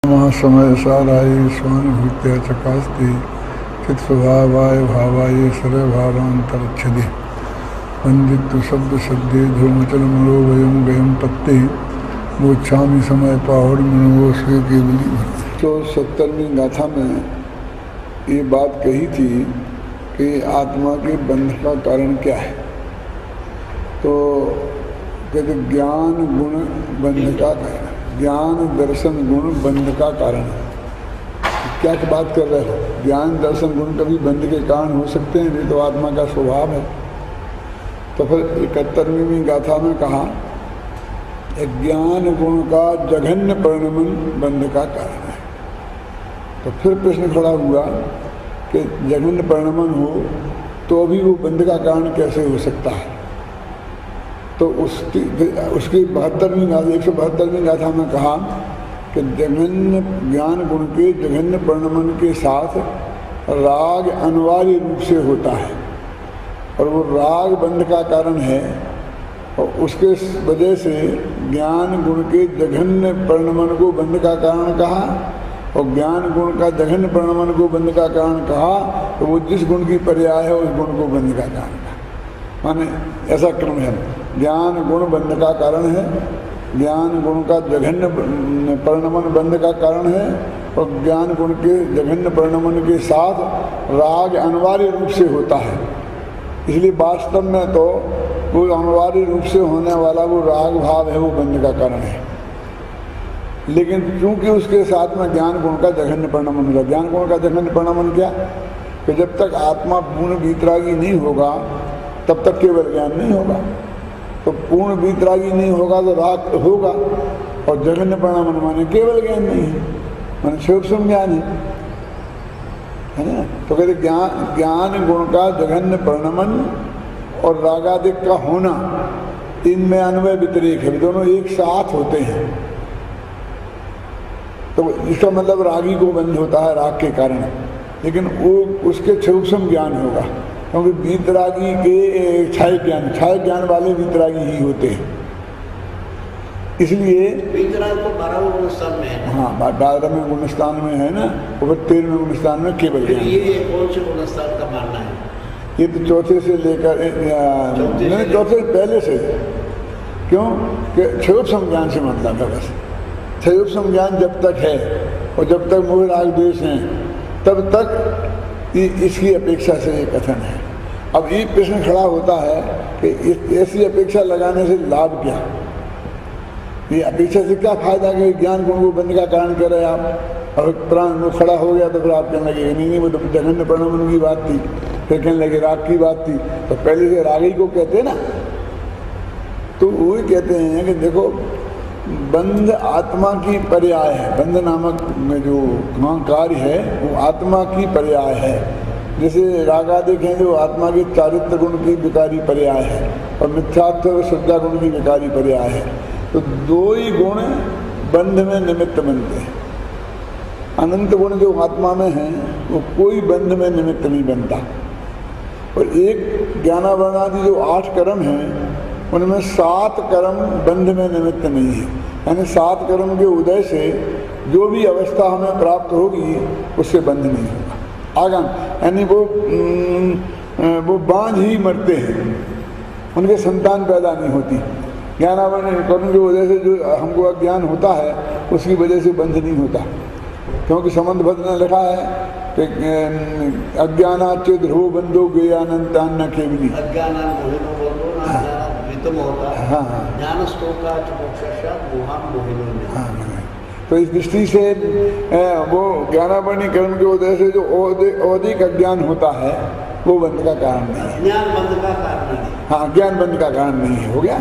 समय साराई स्वानुभूत्या चकास्ति चित स्वभावाय भावाय सर्व भावांतरच्छदि वंदित्व शब्द सद्दे धूमचल मरो वयम गयम पत्ते मोक्षामी समय पाहुड़ मनो स्वे केवली। तो 70वीं गाथा में ये बात कही थी कि आत्मा के बंध का कारण क्या है। तो कहते ज्ञान गुण बंध का कारण, ज्ञान दर्शन गुण बंध का कारण है। क्या बात कर रहे हो? ज्ञान दर्शन गुण कभी बंध के कारण हो सकते हैं? नहीं तो आत्मा का स्वभाव है। तो फिर 71वीं गाथा में कहा ज्ञान गुण का जघन्य परिणमन बंध का कारण है। तो फिर प्रश्न खड़ा हुआ कि जघन्य परिणमन हो तो अभी वो बंध का कारण कैसे हो सकता है। तो उसकी 172वीं गाथा में कहा कि जघन्य ज्ञान गुण के जघन्य परिणमन के साथ राग अनिवार्य रूप से होता है और वो राग बंध का कारण है। और उसके वजह से ज्ञान गुण के जघन्य परिणमन को बंध का कारण कहा और ज्ञान गुण का जघन्य परिणमन को बंध का कारण कहा। तो वो जिस गुण की पर्याय है उस गुण को बंध का कारण कहा। माने ऐसा क्रम है। ज्ञान गुण बंध का कारण है, ज्ञान गुण का जघन्य परिणमन बंध का कारण है और ज्ञान गुण के जघन्य परिणमन के साथ राग अनिवार्य रूप से होता है। इसलिए वास्तव में तो वो अनिवार्य रूप से होने वाला वो राग भाव है, वो बंध का कारण है। लेकिन चूंकि उसके साथ में ज्ञान गुण का जघन्य परिणमन होगा। ज्ञान गुण का जघन्य परिणमन क्या कि जब तक आत्मा पूर्ण वीतरागी नहीं होगा तब तक केवल ज्ञान नहीं होगा। तो पूर्ण वीतरागी नहीं होगा तो राग होगा और जघन्य परिणमन माने केवल ज्ञान नहीं है, माने सूक्ष्म ज्ञान है ना। तो कहते ज्ञान गुण का जघन्य परिणमन और रागादिक का होना, इनमें अन्वय व्यतिरेक है, दोनों एक साथ होते हैं। तो इसका मतलब रागी को बंध होता है राग के कारण, लेकिन वो उसके सूक्ष्म ज्ञान होगा क्योंकि वीतरागी के छाय ज्ञान वाले वीतरागी ही होते हैं। इसलिए वीतराग तो 12वें गुणस्थान में है। हाँ, 12वें गुणस्थान में है ना, और 13वें गुणस्थान में केवल ज्ञान। ये कौन से गुणस्थान का मानना है? ये तो चौथे से लेकर चौथे से पहले से। क्यों कि सूक्ष्म ज्ञान से मतलब है। बस सूक्ष्म ज्ञान जब तक है और जब तक मोह राग द्वेष हैं तब तक इसकी अपेक्षा से ये कथन है। अब ये प्रश्न खड़ा होता है कि ऐसी अपेक्षा लगाने से लाभ क्या? ये अपेक्षा से क्या फायदा कि ज्ञान गुण को बंध का कारण कह रहे आप। और प्राण में खड़ा हो गया तो फिर आप कहने लगे नहीं वो तो जघन्य परिणमन की बात थी, फिर कहने लगे राग की बात थी। तो पहले से राग ही को कहते हैं ना। तो वही कहते हैं कि देखो बंध आत्मा की पर्याय है। बंध नामक में जो कार्य है वो आत्मा की पर्याय है। जैसे रागादिक हैं जो आत्मा के चारित्र गुण की विकारी पर्याय है और मिथ्यात्व और श्रद्धा गुण की विकारी पर्याय है। तो दो ही गुण बंध में निमित्त बनते हैं। अनंत गुण जो आत्मा में है वो कोई बंध में निमित्त नहीं बनता। और एक ज्ञानावरणादि जो 8 कर्म हैं उनमें 7 कर्म बंध में निमित्त नहीं है। यानी 7 कर्म के उदय से जो भी अवस्था हमें प्राप्त होगी उससे बंध नहीं होगा। आगम यानी वो बांझ ही मरते हैं, उनके संतान पैदा नहीं होती। ज्ञानावरण कर्म के वजह से जो हमको अज्ञान होता है उसकी वजह से बंध नहीं होता। क्योंकि संबंध भद्र ने लिखा है कि अज्ञानाच्य ध्रुव बंधो ज्ञानंतान न केवली। तो इस दृष्टि से वो ज्ञानावरणी कर्म के वजह से जो अधिक अज्ञान होता है वो बंध का कारण नहीं है। ज्ञान बंध का कारण नहीं। हाँ, ज्ञान बंध का कारण नहीं है। हो गया।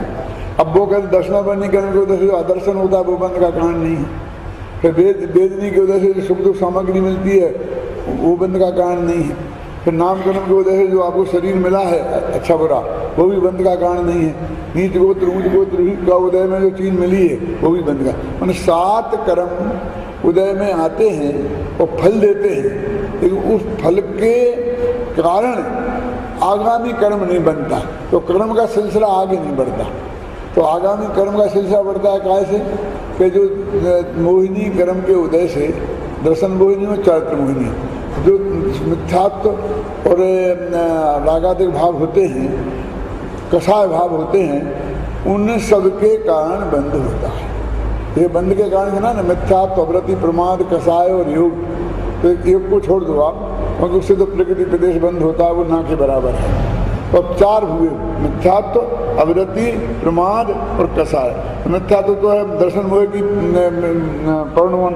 अब वो कहते दर्शनावरणी कर्म की वजह से जो आदर्शन होता है वो बंध का कारण नहीं है। फिर वेदनी की वजह से जो सुख दुख सामग्री मिलती है वो बंध का कारण नहीं है। फिर नाम कर्म की वजह से जो आपको शरीर मिला है अच्छा बुरा वो भी बंध का कारण नहीं है। नीच गोत्र ऊंच गोत्र का उदय में जो चीज मिली है वो भी बंध का। मैंने 7 कर्म उदय में आते हैं और फल देते हैं, लेकिन उस फल के कारण आगामी कर्म नहीं बनता। तो कर्म का सिलसिला आगे नहीं बढ़ता। तो आगामी कर्म का सिलसिला बढ़ता है काय से कि जो मोहिनी कर्म के उदय से दर्शन मोहिनी और चारित्र मोहिनी, जो मिथ्यात्व और रागादिक भाव होते हैं, कषाय भाव होते हैं, उन सबके कारण बंध होता है। ये बंध के कारण है ना मिथ्यात्व, अवृत्ति, प्रमाद, कषाय और योग। तो योग को छोड़ दो आप, क्योंकि उससे तो प्रकृति प्रदेश बंद होता है, वो ना के बराबर है। तो अब चार हुए, मिथ्यात्व, अवृत्ति, प्रमाद और कषाय। मिथ्यात्व तो है दर्शन मोह की परिणमन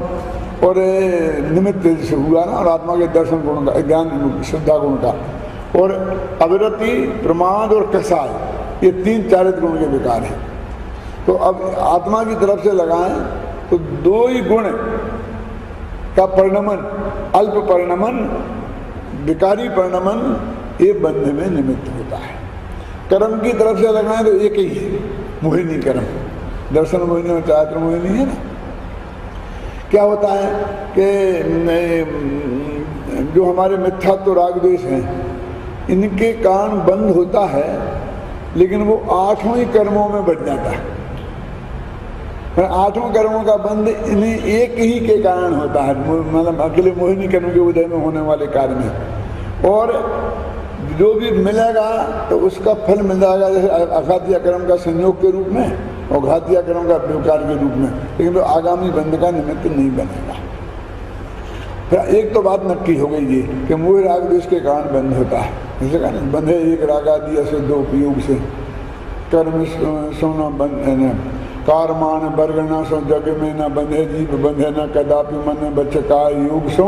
और निमित्त से हुआ ना, और आत्मा के दर्शन गुण का, ज्ञान श्रद्धा गुण का। और अवृत्ति, प्रमाद और कषाय, ये तीन चारित्र गुण के विकार हैं। तो अब आत्मा की तरफ से लगाएं तो दो ही गुण का परिणमन, अल्प परिणमन, विकारी परिणमन, ये बंध में निमित्त होता है। कर्म की तरफ से लगाएं तो एक ही है, मोहिनी कर्म, दर्शन मोहिनी और चारित्र मोहिनी है ना। क्या होता है कि जो हमारे मिथ्यात्व राग द्वेष हैं, इनके कारण बंध होता है, लेकिन वो आठों ही कर्मों में बढ़ जाता है। आठों कर्मों का बंध इन्हीं एक ही के कारण होता है, मतलब अकेले मोहिनी कर्म के उदय में होने वाले कार्य में। और जो भी मिलेगा तो उसका फल मिल जाएगा, जैसे अघातीय कर्म का संयोग के रूप में और घातीय कर्म का व्यवकार के रूप में, लेकिन तो आगामी बंध का निमित्त नहीं बनेगा। फिर एक तो बात नक्की हो गई ये कि मोह राग द्वेष के कारण बंध होता है। जैसे कहा ना, बंधे एक रागादि अशुद्ध उपयोग से, कर्म सोना बंध, कारमान बरगना सो जग में न बंधे जीव बंधे न कदापि मन बचकार योग सो,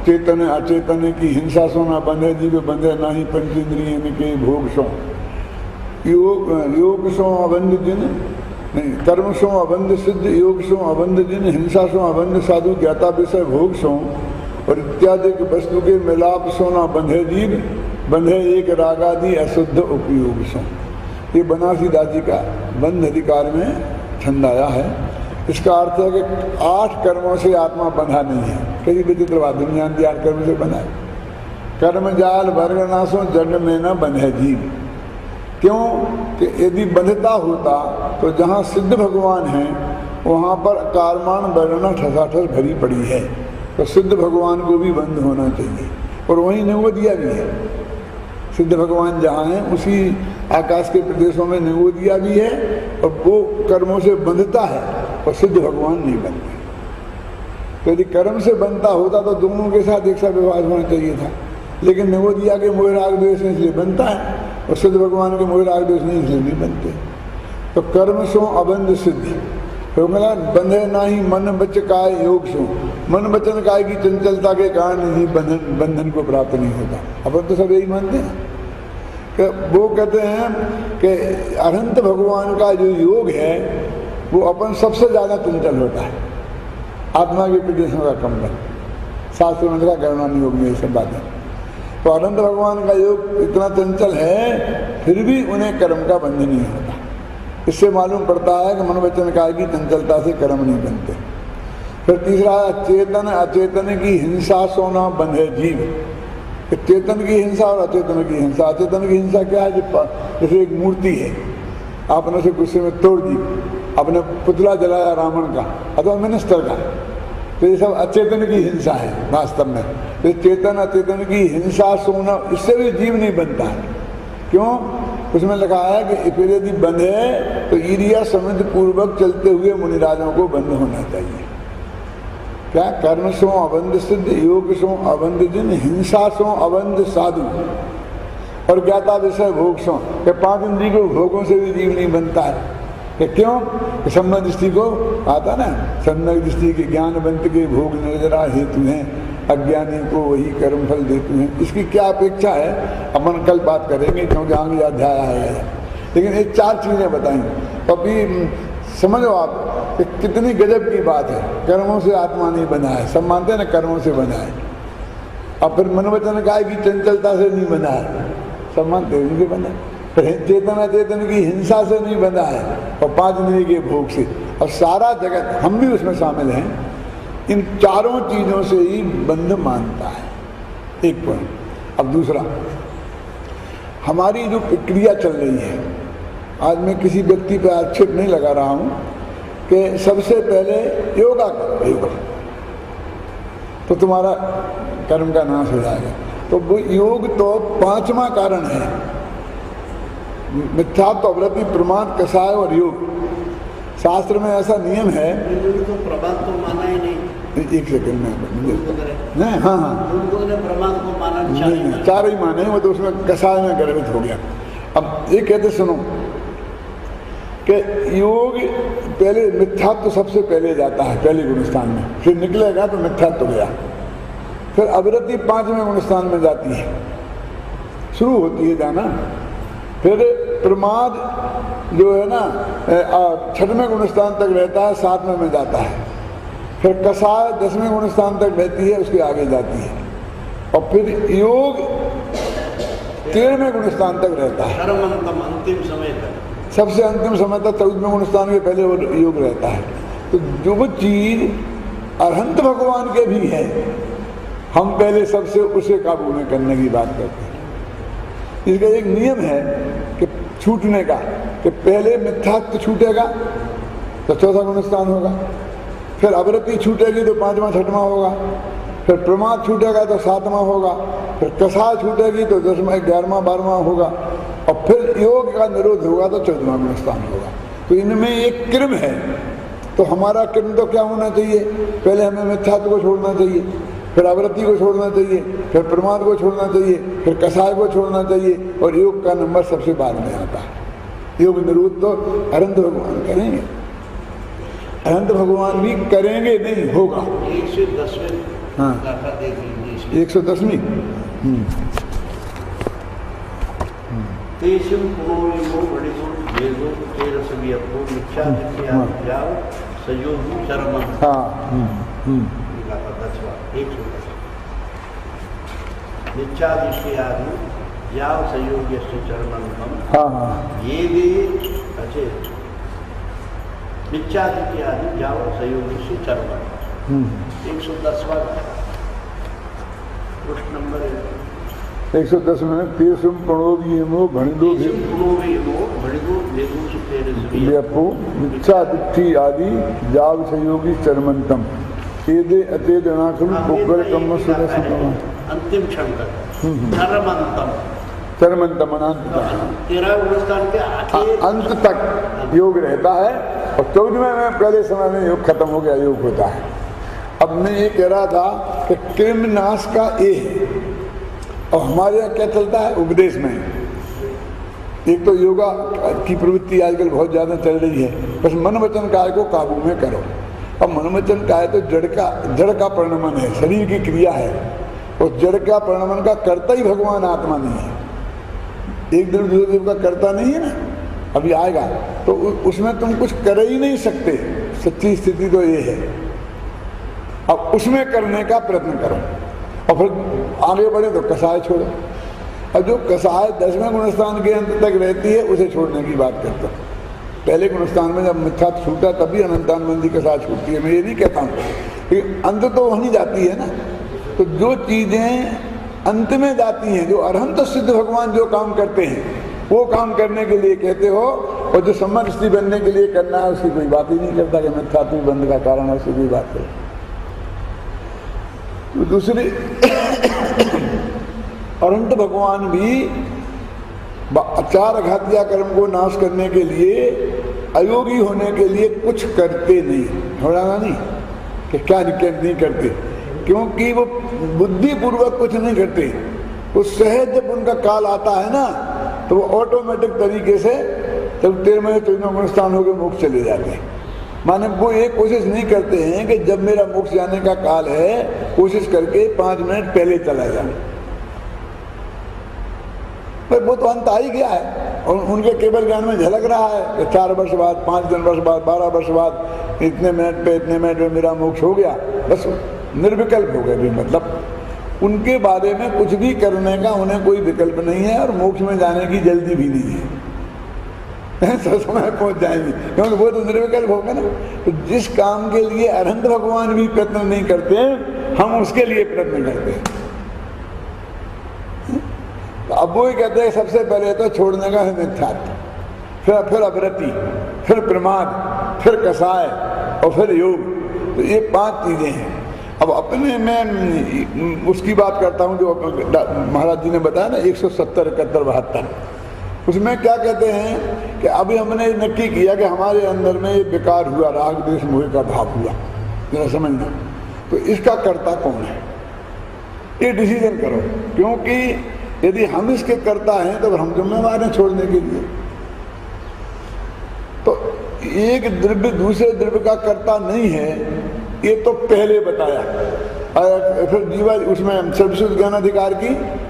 चेतन अचेतन की हिंसा सो न बंधे जीव बंधे न ही पंचेंद्रिय के भोग सो। योग सो अबंध जिन नहीं, कर्म सो अबंध सिद्ध, योग सो अबंध जिन, हिंसा सो अबंध साधु, ज्ञाता विषय भोग सो, और इत्यादि वस्तु के मिलाप सो न बंधे जीव बंधे एक रागादि अशुद्ध उपयोग सो। ये बनारसी दास जी का बंध अधिकार में छंद आया है। इसका अर्थ है कि 8 कर्मों से आत्मा बंधा नहीं है। कई विचित्र बात, दुनिया ने 8 कर्म से बंधा है। कर्म जाल वर्गनाशो जग में न बंधे जीव। क्यों कि यदि बंधता होता तो जहाँ सिद्ध भगवान है वहाँ पर कारमान वर्णना ठसाठस भरी पड़ी है, तो सिद्ध भगवान को भी बंद होना चाहिए। और वहीं निगोदिया भी है, सिद्ध भगवान जहाँ हैं उसी आकाश के प्रदेशों में निगोदिया भी है, और वो कर्मों से बंधता है और सिद्ध भगवान नहीं बनते। तो यदि कर्म से बनता होता तो दोनों के साथ एक सा विवाद होना चाहिए था, लेकिन निगोदिया के मोह राग द्वेष इसलिए बनता है और सिद्ध भगवान के मोह राग द्वेष नहीं इसलिए नहीं बनते। तो कर्म सो अबंध सिद्धि, तो मिला बंधे ना ही मन बच काय योग सो, मन वचन काय की चंचलता के कारण ही बंधन को प्राप्त नहीं होता। अपन तो सब यही मानते हैं। वो कहते हैं कि अनंत भगवान का जो योग है वो अपन सबसे ज्यादा चंचल होता है, आत्मा के प्रदेशों का कंबल। शास्त्र में गणना योग में ये सब बात है। तो अनंत भगवान का योग इतना चंचल है, फिर भी उन्हें कर्म का बंध नहीं होता। इससे मालूम पड़ता है कि मन वचन काय की चंचलता से कर्म नहीं बनते। फिर तीसरा, चेतन अचेतन की हिंसा सोना बंधे जीव। चेतन की हिंसा और अचेतन की हिंसा। अचेतन की हिंसा क्या है? जैसे एक मूर्ति है, आपने उसे गुस्से में तोड़ दी, आपने पुतला जलाया रावण का अथवा मिनिस्टर का, तो ये सब अचेतन की हिंसा है वास्तव में। तो चेतन अचेतन की हिंसा सोना, इससे भी जीव नहीं बनता है। क्यों? उसमें लिखा है कि फिर यदि बंधे तो ईरिया समित पूर्वक चलते हुए मुनिराजों को बंद होना चाहिए। क्या? कर्म सो अबंध सिद्ध, योग सो अबंध जिन, हिंसा सो अबंध साधु, और ज्ञाता विषय भोग सो। कि 5 इंद्रिय को भोगों से भी जीव नहीं बनता है। कि क्यों? कि सम्यक दृष्टि को आता ना, सम्यक दृष्टि के ज्ञानवंत के भोग निर्जरा हेतु हैं, अज्ञानी को वही कर्म फल देते हैं। इसकी क्या अपेक्षा है अपन कल बात करेंगे, क्योंकि आगे अध्याय है। लेकिन ये 4 चीजें बताएं तो अभी समझो आप कि कितनी गजब की बात है। कर्मों से आत्मा नहीं बना है, सब मानते हैं ना कर्मों से बना है। अब फिर मन वचन काय की चंचलता से नहीं बना है, सब मानते हैं उनसे बना है। फिर चेतन अचेतन की हिंसा से नहीं बना है, और 5 इंद्रिय के भोग से। और सारा जगत, हम भी उसमें शामिल हैं, इन 4 चीजों से ही बंध मानता है। एक पॉइंट। अब दूसरा, हमारी जो प्रक्रिया चल रही है आज मैं किसी व्यक्ति पर आक्षेप नहीं लगा रहा हूँ कि सबसे पहले योगा करो, योगा तो तुम्हारा कर्म का नाश हो जाएगा। तो वो योग तो 5वां कारण है। मिथ्यात्व, अवृत्ति, प्रमाद, कषाय और योग। शास्त्र में ऐसा नियम है। तो प्रमाद को माना ही नहीं। एक सेकंड में नहीं, हाँ हाँ, प्रमाद को माना नहीं, चार ही माने, वो तो उसमें कषाय में गर्भित हो गया। अब ये कहते सुनो कि योग पहले मिथ्यात्व तो सबसे पहले जाता है पहले गुणस्थान में, फिर निकलेगा तो मिथ्यात्व तो गया, फिर अवृत्ति 5वें गुणस्थान में जाती है, शुरू होती है जाना। फिर प्रमाद जो है ना 6वें गुणस्थान तक रहता है, 7वें में जाता है। फिर कषाय 10वें गुणस्थान तक रहती है, उसके आगे जाती है। और फिर योग 13वें गुणस्थान तक रहता है, अंतिम समय तक, सबसे अंतिम समय तक 14वें गुणस्थान के पहले वो योग रहता है। तो जो चीज अरहंत भगवान के भी है, हम पहले सबसे उसे काबू में करने की बात करते हैं। इसका एक नियम है कि छूटने का, कि पहले मिथ्यात्व छूटेगा तो 4था गुणस्थान होगा, फिर अवृत्ति छूटेगी तो 5वां 6वां होगा, फिर प्रमाद छूटेगा तो 7वां होगा, फिर कषाय छूटेगी तो 10वां 11वां 12वां होगा, और फिर योग का निरोध होगा तो 14वां गुणस्थान होगा। तो इनमें एक क्रम है। तो हमारा क्रम तो क्या होना चाहिए? पहले हमें मिथ्यात्व को छोड़ना चाहिए, फिर आवृत्ति को छोड़ना चाहिए, फिर प्रमाद को छोड़ना चाहिए, फिर कषाय को छोड़ना चाहिए, और योग का नंबर सबसे बाद में आता है। योग निरोध तो अनंत भगवान करेंगे, अनंत भगवान भी करेंगे, नहीं होगा। 110वें हाँ, 110वीं तेषु पुनोरिमो वडिगो वेगो तेरसवियपो मिथ्यादित्य जाओ संयोगी चरमं। मिथ्यादित्य जाओ संयोग्यस्य चरमं। ये भी अच्छे मिथ्यादित्य जाओ संयोग्यस्य चरमं। 110वां प्रश्न नंबर 110 में तेसुम प्रणोदीयमो भणिदो व्यपो मिथ्यादित्य आदि जाव संयोगी चरमंतम एदे अतेदनाकुल पुगल कम्म सुदसुतम। अंतिम क्षण तक चरमंतम, चरमंतम अनंत तक, 13 गुणस्थान के अंत तक योग रहता है। और 14वें में पहले समय में योग खत्म हो गया, योग होता है। अब मैं ये कह रहा था कि कृमि नाश का ये है, और हमारे यहाँ क्या चलता है उपदेश में, एक तो योगा की प्रवृत्ति आजकल बहुत ज़्यादा चल रही है, बस मन वचन काय को काबू में करो। अब मन वचन काय तो जड़ का परिणमन है, शरीर की क्रिया है, और जड़ का परिणमन का कर्ता ही भगवान आत्मा नहीं है। एक दिन देव का कर्ता नहीं है ना, अभी आएगा, तो उसमें तुम कुछ कर ही नहीं सकते। सच्ची स्थिति तो ये है। अब उसमें करने का प्रयत्न करो, और फिर आगे बढ़े तो कषाय छोड़ो। और जो कषाय 10वें गुणस्थान के अंत तक रहती है, उसे छोड़ने की बात करता हूँ। पहले गुणस्थान में जब मिथ्या छूटा तभी अनंतानबंदी कषाय छूटती है, मैं ये नहीं कहता हूँ, लेकिन अंत तो वहीं जाती है ना। तो जो चीज़ें अंत में जाती हैं, जो अरहंत सिद्ध भगवान जो काम करते हैं, वो काम करने के लिए कहते हो, और जो समष्टि बनने के लिए करना है उसकी कोई बात ही नहीं करता कि मिथ्या बंद का कारण है, उसकी कोई बात करें। तो दूसरी अनंत भगवान भी 4 अघातिया कर्म को नाश करने के लिए, अयोगी होने के लिए कुछ करते नहीं, थोड़ा नहीं कि क्या नहीं करते, क्योंकि वो बुद्धि पूर्वक कुछ नहीं करते। वो सहज जब उनका काल आता है ना, तो वो ऑटोमेटिक तरीके से जब 13वें 14वें गुणस्थान हो गए मोक्ष चले जाते हैं। माने वो ये कोशिश नहीं करते हैं कि जब मेरा मोक्ष जाने का काल है, कोशिश करके 5 मिनट पहले चला जाए। पर वो तो अंत आ ही गया है, और उनके केवल ज्ञान में झलक रहा है कि 4 वर्ष बाद, 5 वर्ष बाद, 12 वर्ष बाद, इतने मिनट में मेरा मोक्ष हो गया, बस निर्विकल्प हो गए भी। मतलब उनके बारे में कुछ भी करने का उन्हें कोई विकल्प नहीं है, और मोक्ष में जाने की जल्दी भी नहीं है। समय पहुंच जाएंगे, क्योंकि वो तो निर्विकल्प होगा ना। तो जिस काम के लिए अनंत भगवान भी प्रयत्न नहीं करते, हम उसके लिए प्रयत्न करते हैं। तो अब वो ही कहते हैं सबसे पहले तो छोड़ने का है मिथ्यात्व, फिर अवरति, फिर प्रमाद, फिर कसाय और फिर योग। तो ये 5 चीजें हैं। अब अपने में उसकी बात करता हूँ जो महाराज जी ने बताया ना 170, 71, 72, उसमें क्या कहते हैं कि अभी हमने नक्की किया कि हमारे अंदर में ये विकार हुआ, राग द्वेष मोह का भाव हुआ, जरा समझना। तो इसका कर्ता कौन है ये डिसीजन करो, क्योंकि यदि हम इसके कर्ता हैं तो हम जिम्मेवार हैं छोड़ने के लिए। तो एक द्रव्य दूसरे द्रव्य का कर्ता नहीं है, ये तो पहले बताया। फिर जीवा उसमें सर्वश्रुत ज्ञान अधिकार की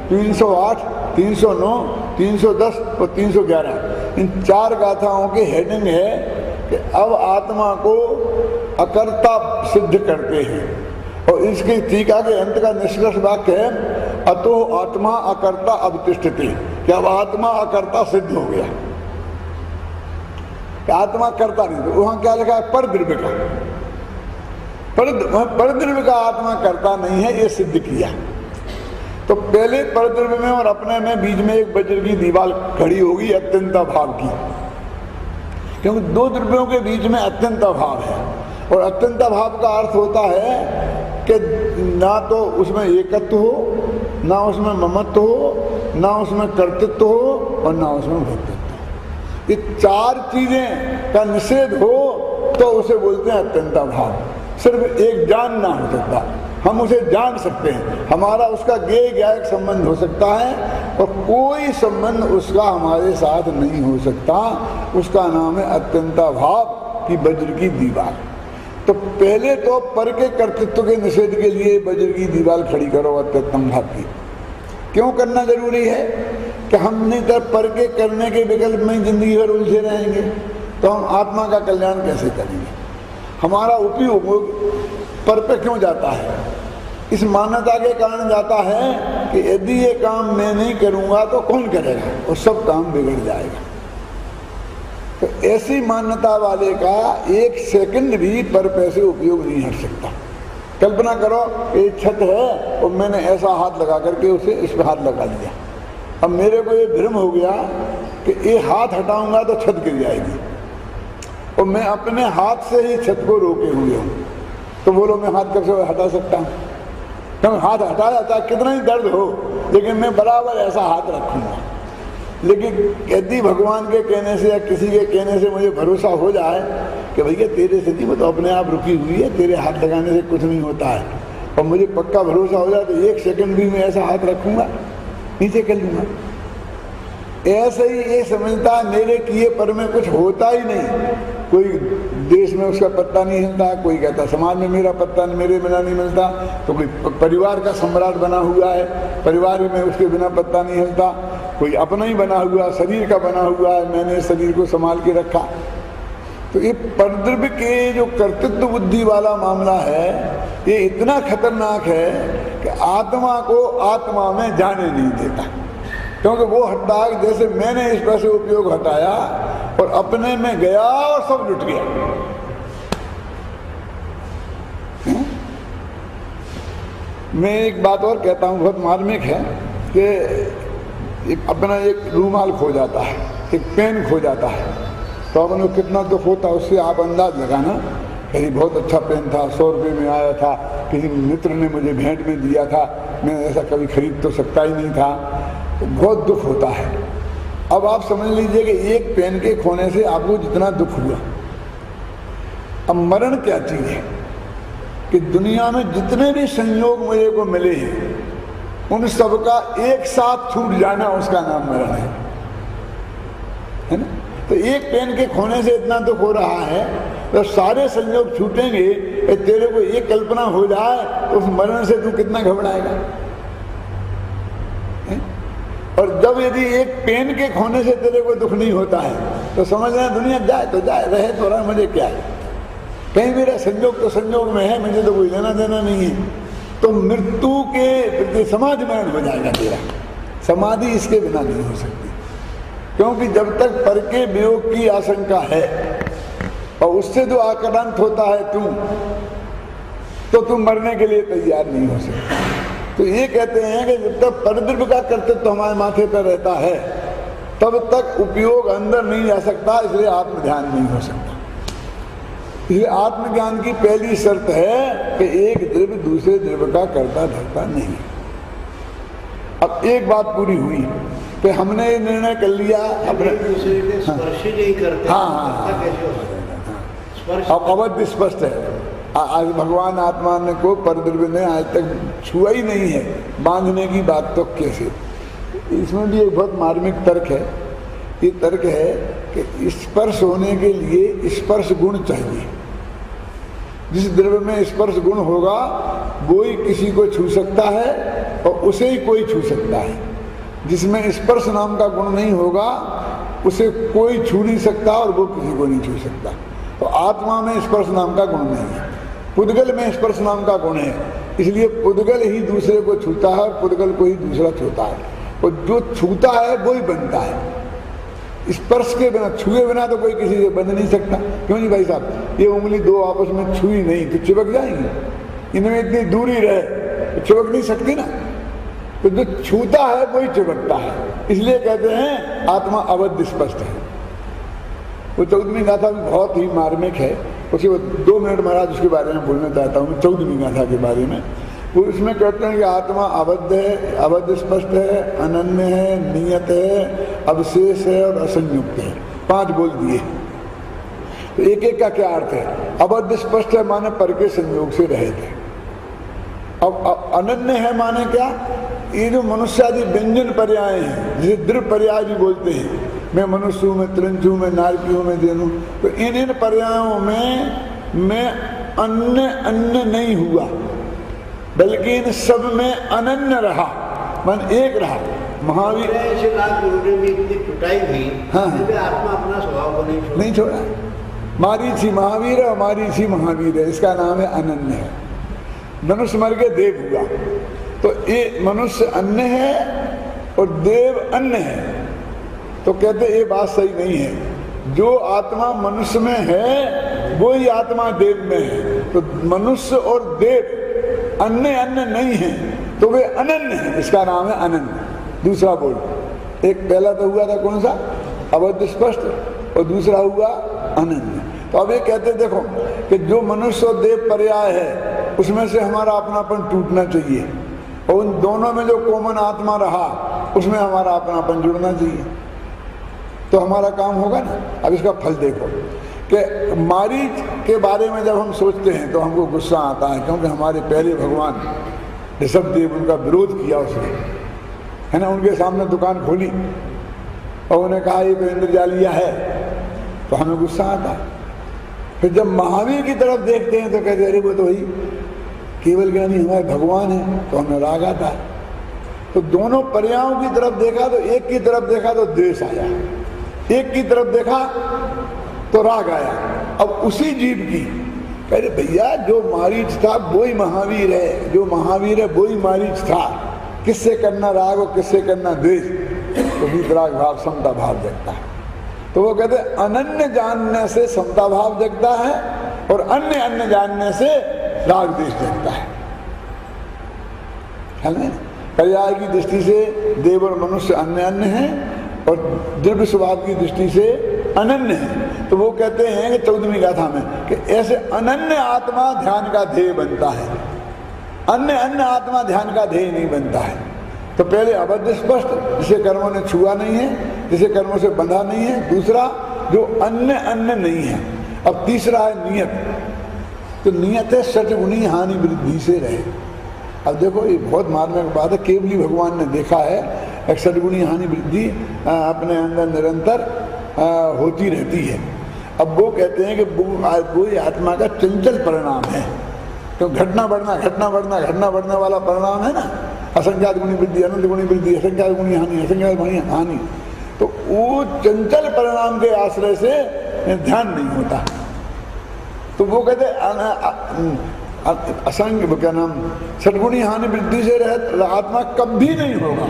308, 309, 310 और 311 इन 4 गाथाओं के हेडिंग है कि अब आत्मा को अकर्ता सिद्ध करते हैं। और इसकी टीका के अंत का निष्कर्ष वाक्य है अतो आत्मा अकर्ता अवतिष्ठति, कि अब आत्मा अकर्ता सिद्ध हो गया, आत्मा करता नहीं। तो वहां क्या लिखा है? पर द्रव्य का, पर द्रव्य का आत्मा करता नहीं है, ये सिद्ध किया। तो पहले पर द्रव्य में और अपने में बीच में एक वज्र की दीवार खड़ी होगी अत्यंत भाव की, क्योंकि 2 द्रव्यों के बीच में अत्यंत भाव है। और अत्यंत भाव का अर्थ होता है कि ना तो उसमें एकत्व हो, ना उसमें ममत्व हो, ना उसमें कर्तृत्व हो और ना उसमें भोक्तृत्व। ये 4 चीजें का निषेध हो तो उसे बोलते हैं अत्यंत भाव। सिर्फ एक जान ना हो सकता, हम उसे जान सकते हैं, हमारा उसका ज्ञेय ज्ञायक संबंध हो सकता है और कोई संबंध उसका हमारे साथ नहीं हो सकता। उसका नाम है अत्यंता भाव की वज्र की दीवार। तो पहले तो पर के कर्तृत्व के निषेध के लिए वज्र की दीवार खड़ी करो अत्यंतम भाव की। क्यों करना जरूरी है कि हम नहीं तो पर के करने के विकल्प में जिंदगी भर उलझे रहेंगे, तो हम आत्मा का कल्याण कैसे करेंगे? हमारा उपयोग पर पे क्यों जाता है? इस मान्यता के कारण जाता है कि यदि ये काम मैं नहीं करूंगा तो कौन करेगा और सब काम बिगड़ जाएगा। तो ऐसी मान्यता वाले का 1 सेकंड भी पर पैसे उपयोग नहीं हट सकता। कल्पना करो एक छत है और मैंने ऐसा हाथ लगा करके उसे इस पर हाथ लगा दिया। अब मेरे को ये भ्रम हो गया कि ये हाथ हटाऊंगा तो छत गिर जाएगी और मैं अपने हाथ से ही छत को रोके हुए हूँ। तो बोलो मैं हाथ कब से हटा सकता हूँ? क्योंकि हाथ हटा जाता है कितना ही दर्द हो, लेकिन मैं बराबर ऐसा हाथ रखूंगा। लेकिन यदि भगवान के कहने से या किसी के कहने से मुझे भरोसा हो जाए कि भैया तेरे से नहीं, वो तो अपने आप रुकी हुई है, तेरे हाथ लगाने से कुछ नहीं होता है, और मुझे पक्का भरोसा हो जाए तो 1 सेकंड भी मैं ऐसा हाथ रखूंगा, नीचे कर लूंगा। ऐसे ही ये समझता है मेरे किए पर में कुछ होता ही नहीं। कोई देश में उसका पत्ता नहीं हिलता, कोई कहता समाज में मेरा पत्ता मेरे बिना नहीं मिलता, तो कोई परिवार का सम्राट बना हुआ है, परिवार में उसके बिना पत्ता नहीं हिलता, कोई अपना ही बना हुआ, शरीर का बना हुआ है, मैंने शरीर को संभाल के रखा। तो ये परद्रव्य के जो कर्तृत्व बुद्धि वाला मामला है, ये इतना खतरनाक है कि आत्मा को आत्मा में जाने नहीं देता। क्योंकि वो हटता है जैसे मैंने इस पर से उपयोग हटाया और अपने में गया और सब लुट गया। मैं एक बात और कहता हूँ, बहुत मार्मिक है कि अपना एक रूमाल खो जाता है, एक पेन खो जाता है, तो अपन को कितना दुख होता है उससे आप अंदाज लगाना। कहीं बहुत अच्छा पेन था, 100 रुपये में आया था, किसी मित्र ने मुझे भेंट में दिया था, मैं ऐसा कभी खरीद तो सकता ही नहीं था, तो बहुत दुख होता है। अब आप समझ लीजिए कि एक पेन के खोने से आपको जितना दुख हुआ। अब मरण क्या चीज है कि दुनिया में जितने भी संयोग मुझे को मिले हैं उन सबका एक साथ छूट जाना, उसका नाम मरण है ना। तो एक पेन के खोने से इतना दुख हो रहा है, तो सारे संयोग छूटेंगे, तेरे को एक कल्पना हो जाए तो उस मरण से तू कितना घबराएगा। और जब यदि एक पेन के खोने से तेरे को दुख नहीं होता है तो समझ रहे दुनिया जाए तो जाए, रहे तो रहा, मुझे क्या है, कहीं भी रहे, संयोग तो संयोग में है, मुझे तो कोई लेना देना नहीं है। तो मृत्यु के समाधिमरण हो जाएगा तेरा, समाधि इसके बिना नहीं हो सकती। क्योंकि जब तक पर के वियोग की आशंका है और उससे जो आक्रांत होता है तो तुम मरने के लिए तैयार नहीं हो सकता। तो ये कहते हैं कि जब तक परद्रव्य का कर्तव्य तो हमारे माथे पर रहता है तब तक उपयोग अंदर नहीं जा सकता, इसलिए आत्म ध्यान नहीं हो सकता। इसलिए आत्मज्ञान की पहली शर्त है कि एक द्रव्य दूसरे द्रव्य का करता धरता नहीं। अब एक बात पूरी हुई कि हमने ये निर्णय कर लिया अपने दूसरे के स्पर्श ही नहीं करते। हाँ, कैसे हो सकता है? अब अवध स्पष्ट है। आज भगवान आत्मा ने को परद्रव्य ने आज तक छुआ ही नहीं है, बांधने की बात तो कैसे। इसमें भी एक बहुत मार्मिक तर्क है। ये तर्क है कि स्पर्श होने के लिए स्पर्श गुण चाहिए। जिस द्रव्य में स्पर्श गुण होगा वो ही किसी को छू सकता है और उसे ही कोई छू सकता है। जिसमें स्पर्श नाम का गुण नहीं होगा उसे कोई छू नहीं सकता और वो किसी को नहीं छू सकता। तो आत्मा में स्पर्श नाम का गुण नहीं है, पुद्गल में स्पर्श नाम का गुण है, इसलिए पुद्गल ही दूसरे को छूता है और पुद्गल को ही दूसरा छूता है। और जो छूता है वो ही बनता है। स्पर्श के बिना, छुए बिना तो कोई किसी से बन नहीं सकता। क्यों जी भाई साहब, ये उंगली दो आपस में छुई नहीं तो चिपक जाएंगी। इनमें इतनी दूरी रहे तो चिपक नहीं सकती ना। तो जो छूता है वही चिपकता है, इसलिए कहते हैं आत्मा अवध स्पष्ट है। वो 14वीं गाथा भी बहुत ही मार्मिक है। उसे 2 मिनट महाराज उसके बारे में बोलना चाहता हूँ, 14वीं गाथा के बारे में। वो इसमें कहते हैं कि आत्मा अवध है, अवध स्पष्ट है, अनन्य है, नियत है, अवशेष है और असंयुक्त है। 5 बोल दिए। तो एक एक का क्या अर्थ है? अवध स्पष्ट है माने पर के संयोग से रहित है। अब अनन्य है माने क्या? ये जो मनुष्य आदि व्यंजन पर्याय हैं, जिसे द्रव्य पर्याय भी बोलते हैं, मैं मनुष्य हूँ, मैं त्रिंच हूँ, मैं नारकी हूँ, मैं देन हूँ, तो इन पर्यायों में मैं अन्य नहीं हुआ, बल्कि इन सब में अनन्य रहा, मन एक रहा। महावीर ऐसे बात उन्होंने भी इतनी टुटाई हुई। हाँ, आत्मा अपना स्वभाव को नहीं छोड़ा। मारीची महावीर है और मारीची महावीर है, इसका नाम है अनन्य है। मनुष्य मर के देव हुआ, तो ये मनुष्य अन्य है और देव अन्य है। तो कहते ये बात सही नहीं है। जो आत्मा मनुष्य में है वो ही आत्मा देव में है। तो मनुष्य और देव अन्य नहीं है, तो वे अनन्य है, इसका नाम है अनन्य। दूसरा बोल, एक पहला तो हुआ था कौन सा? अवध स्पष्ट, और दूसरा हुआ अनन्य। तो अब ये कहते देखो कि जो मनुष्य और देव पर्याय है उसमें से हमारा अपनापन टूटना चाहिए, और उन दोनों में जो कॉमन आत्मा रहा उसमें हमारा अपनापन जुड़ना चाहिए, तो हमारा काम होगा ना। अब इसका फल देखो कि मारीच के बारे में जब हम सोचते हैं तो हमको गुस्सा आता है, क्योंकि हमारे पहले भगवान ऋषभदेव, उनका विरोध किया उसने, है ना। उनके सामने दुकान खोली और उन्हें कहा ये तो इंद्रजालिया है, तो हमें गुस्सा आता है। फिर जब महावीर की तरफ देखते हैं तो कहते अरे वो तो वही केवल ज्ञानी हमारे भगवान है, तो हमें राग आता है। तो दोनों पर्यायों की तरफ देखा तो एक की तरफ देखा तो द्वेष आया, एक की तरफ देखा तो राग आया। अब उसी जीव की कहते भैया जो मारीच था वो ही महावीर है, जो महावीर है वो ही मारीच था, किससे करना राग और किससे करना द्वेष? तो वीतराग भाव समता भाव जगता है। तो वो कहते अनन्य जानने से समता भाव जगता है और अन्य जानने से राग द्वेष जगता है ना। पर्याय की दृष्टि से देव और मनुष्य अन्य हैं और दिव्य स्वभाव की दृष्टि से अनन्य है। तो वो कहते हैं कि 14वीं गाथा में कि ऐसे अनन्य आत्मा ध्यान का ध्येय बनता है, अन्य आत्मा ध्यान का ध्येय नहीं बनता है। तो पहले अबद्ध स्पष्ट, जिसे कर्मों ने छुआ नहीं है, जिसे कर्मों से बंधा नहीं है। दूसरा जो अन्य नहीं है। अब तीसरा है नियत। तो नियत है षटगुणी हानि वृद्धि से रहे। अब देखो ये बहुत मार्मिक बात है, केवली भगवान ने देखा है एक षटगुणी हानि वृद्धि अपने अंदर निरंतर होती रहती है। अब वो कहते हैं कि वो आत्मा का चंचल परिणाम है, तो घटना बढ़ना वाला परिणाम है ना। असंख्यात गुणी वृद्धि, अनंत गुणी वृद्धि, असंख्यात गुणी हानि, असंख्यात गुणी हानि। तो वो चंचल परिणाम के आश्रय से ध्यान नहीं होता। तो वो कहते असंख्य क्या नाम षटगुणी हानि वृद्धि से रह आत्मा कभी नहीं होगा।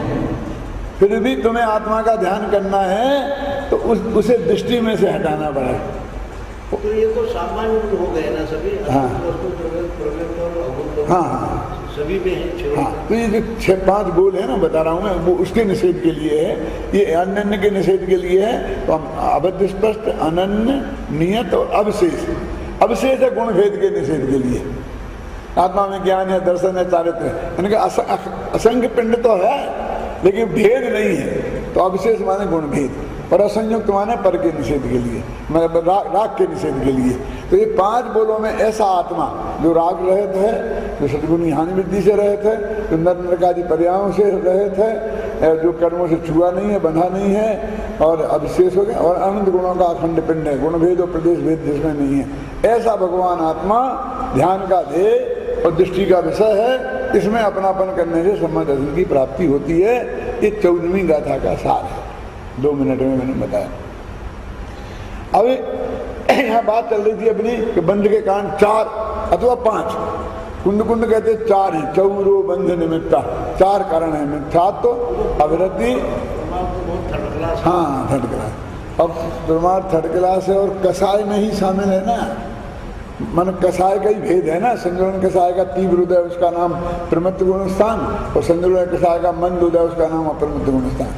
फिर भी तुम्हें आत्मा का ध्यान करना है तो उसे दृष्टि में से हटाना पड़ेगा। तो ये तो सामान्य हो गए ना सभी। हाँ। हाँ, सभी में है छह। हाँ, तो ये जो 6-5 बोल है ना बता रहा हूँ मैं, वो उसके निषेध के लिए है, ये अनन्य के निषेध के लिए है। तो हम अबद्ध स्पष्ट, अनन्य, नियत और अवशेष। अवशेष है गुण भेद के निषेध के लिए। आत्मा में ज्ञान है, दर्शन है, चारित्र्य, इनके असंख्य पिंड तो है लेकिन भेद नहीं है। तो अवशेष माने गुण भेद, और असंयुक्त माने पर के निषेध के लिए, मतलब राग के निषेध के लिए। तो ये 5 बोलों में ऐसा आत्मा जो राग रहित है, जो सद्गुणी हानि वृद्धि से रहित है, जो नर आदि पर्यायों से रहित है, जो कर्मों से छुआ नहीं है, बंधा नहीं है, और अविशेष हो गया, और अनंत गुणों का अखंड पिंड है, गुण भेद और प्रदेश भेद जिसमें नहीं है, ऐसा भगवान आत्मा ध्यान का ध्येय और दृष्टि का विषय है। इसमें अपनापन करने से सम्यक दर्शन की प्राप्ति होती है। ये 14वीं गाथा का सार है, 2 मिनट में मैंने बताया। अभी यहाँ बात चल रही थी अपनी कि बंध के कारण 4 अथवा 5, कुंड कुंड कहते 4 हैं, चौरो बंध निमित्ता, 4 कारण है। मिथ्यात्व, अविरति, हाँ थर्ड क्लास, अब प्रमाद थर्ड क्लास है, और कसाय में ही शामिल है ना, मन कसाय का ही भेद है ना। संजोलन कसाय का तीव्र हृदय, उसका नाम प्रमत्त गुणस्थान, और संजोलन कसाय का मंद हृदय, उसका नाम अप्रमत्त गुणस्थान।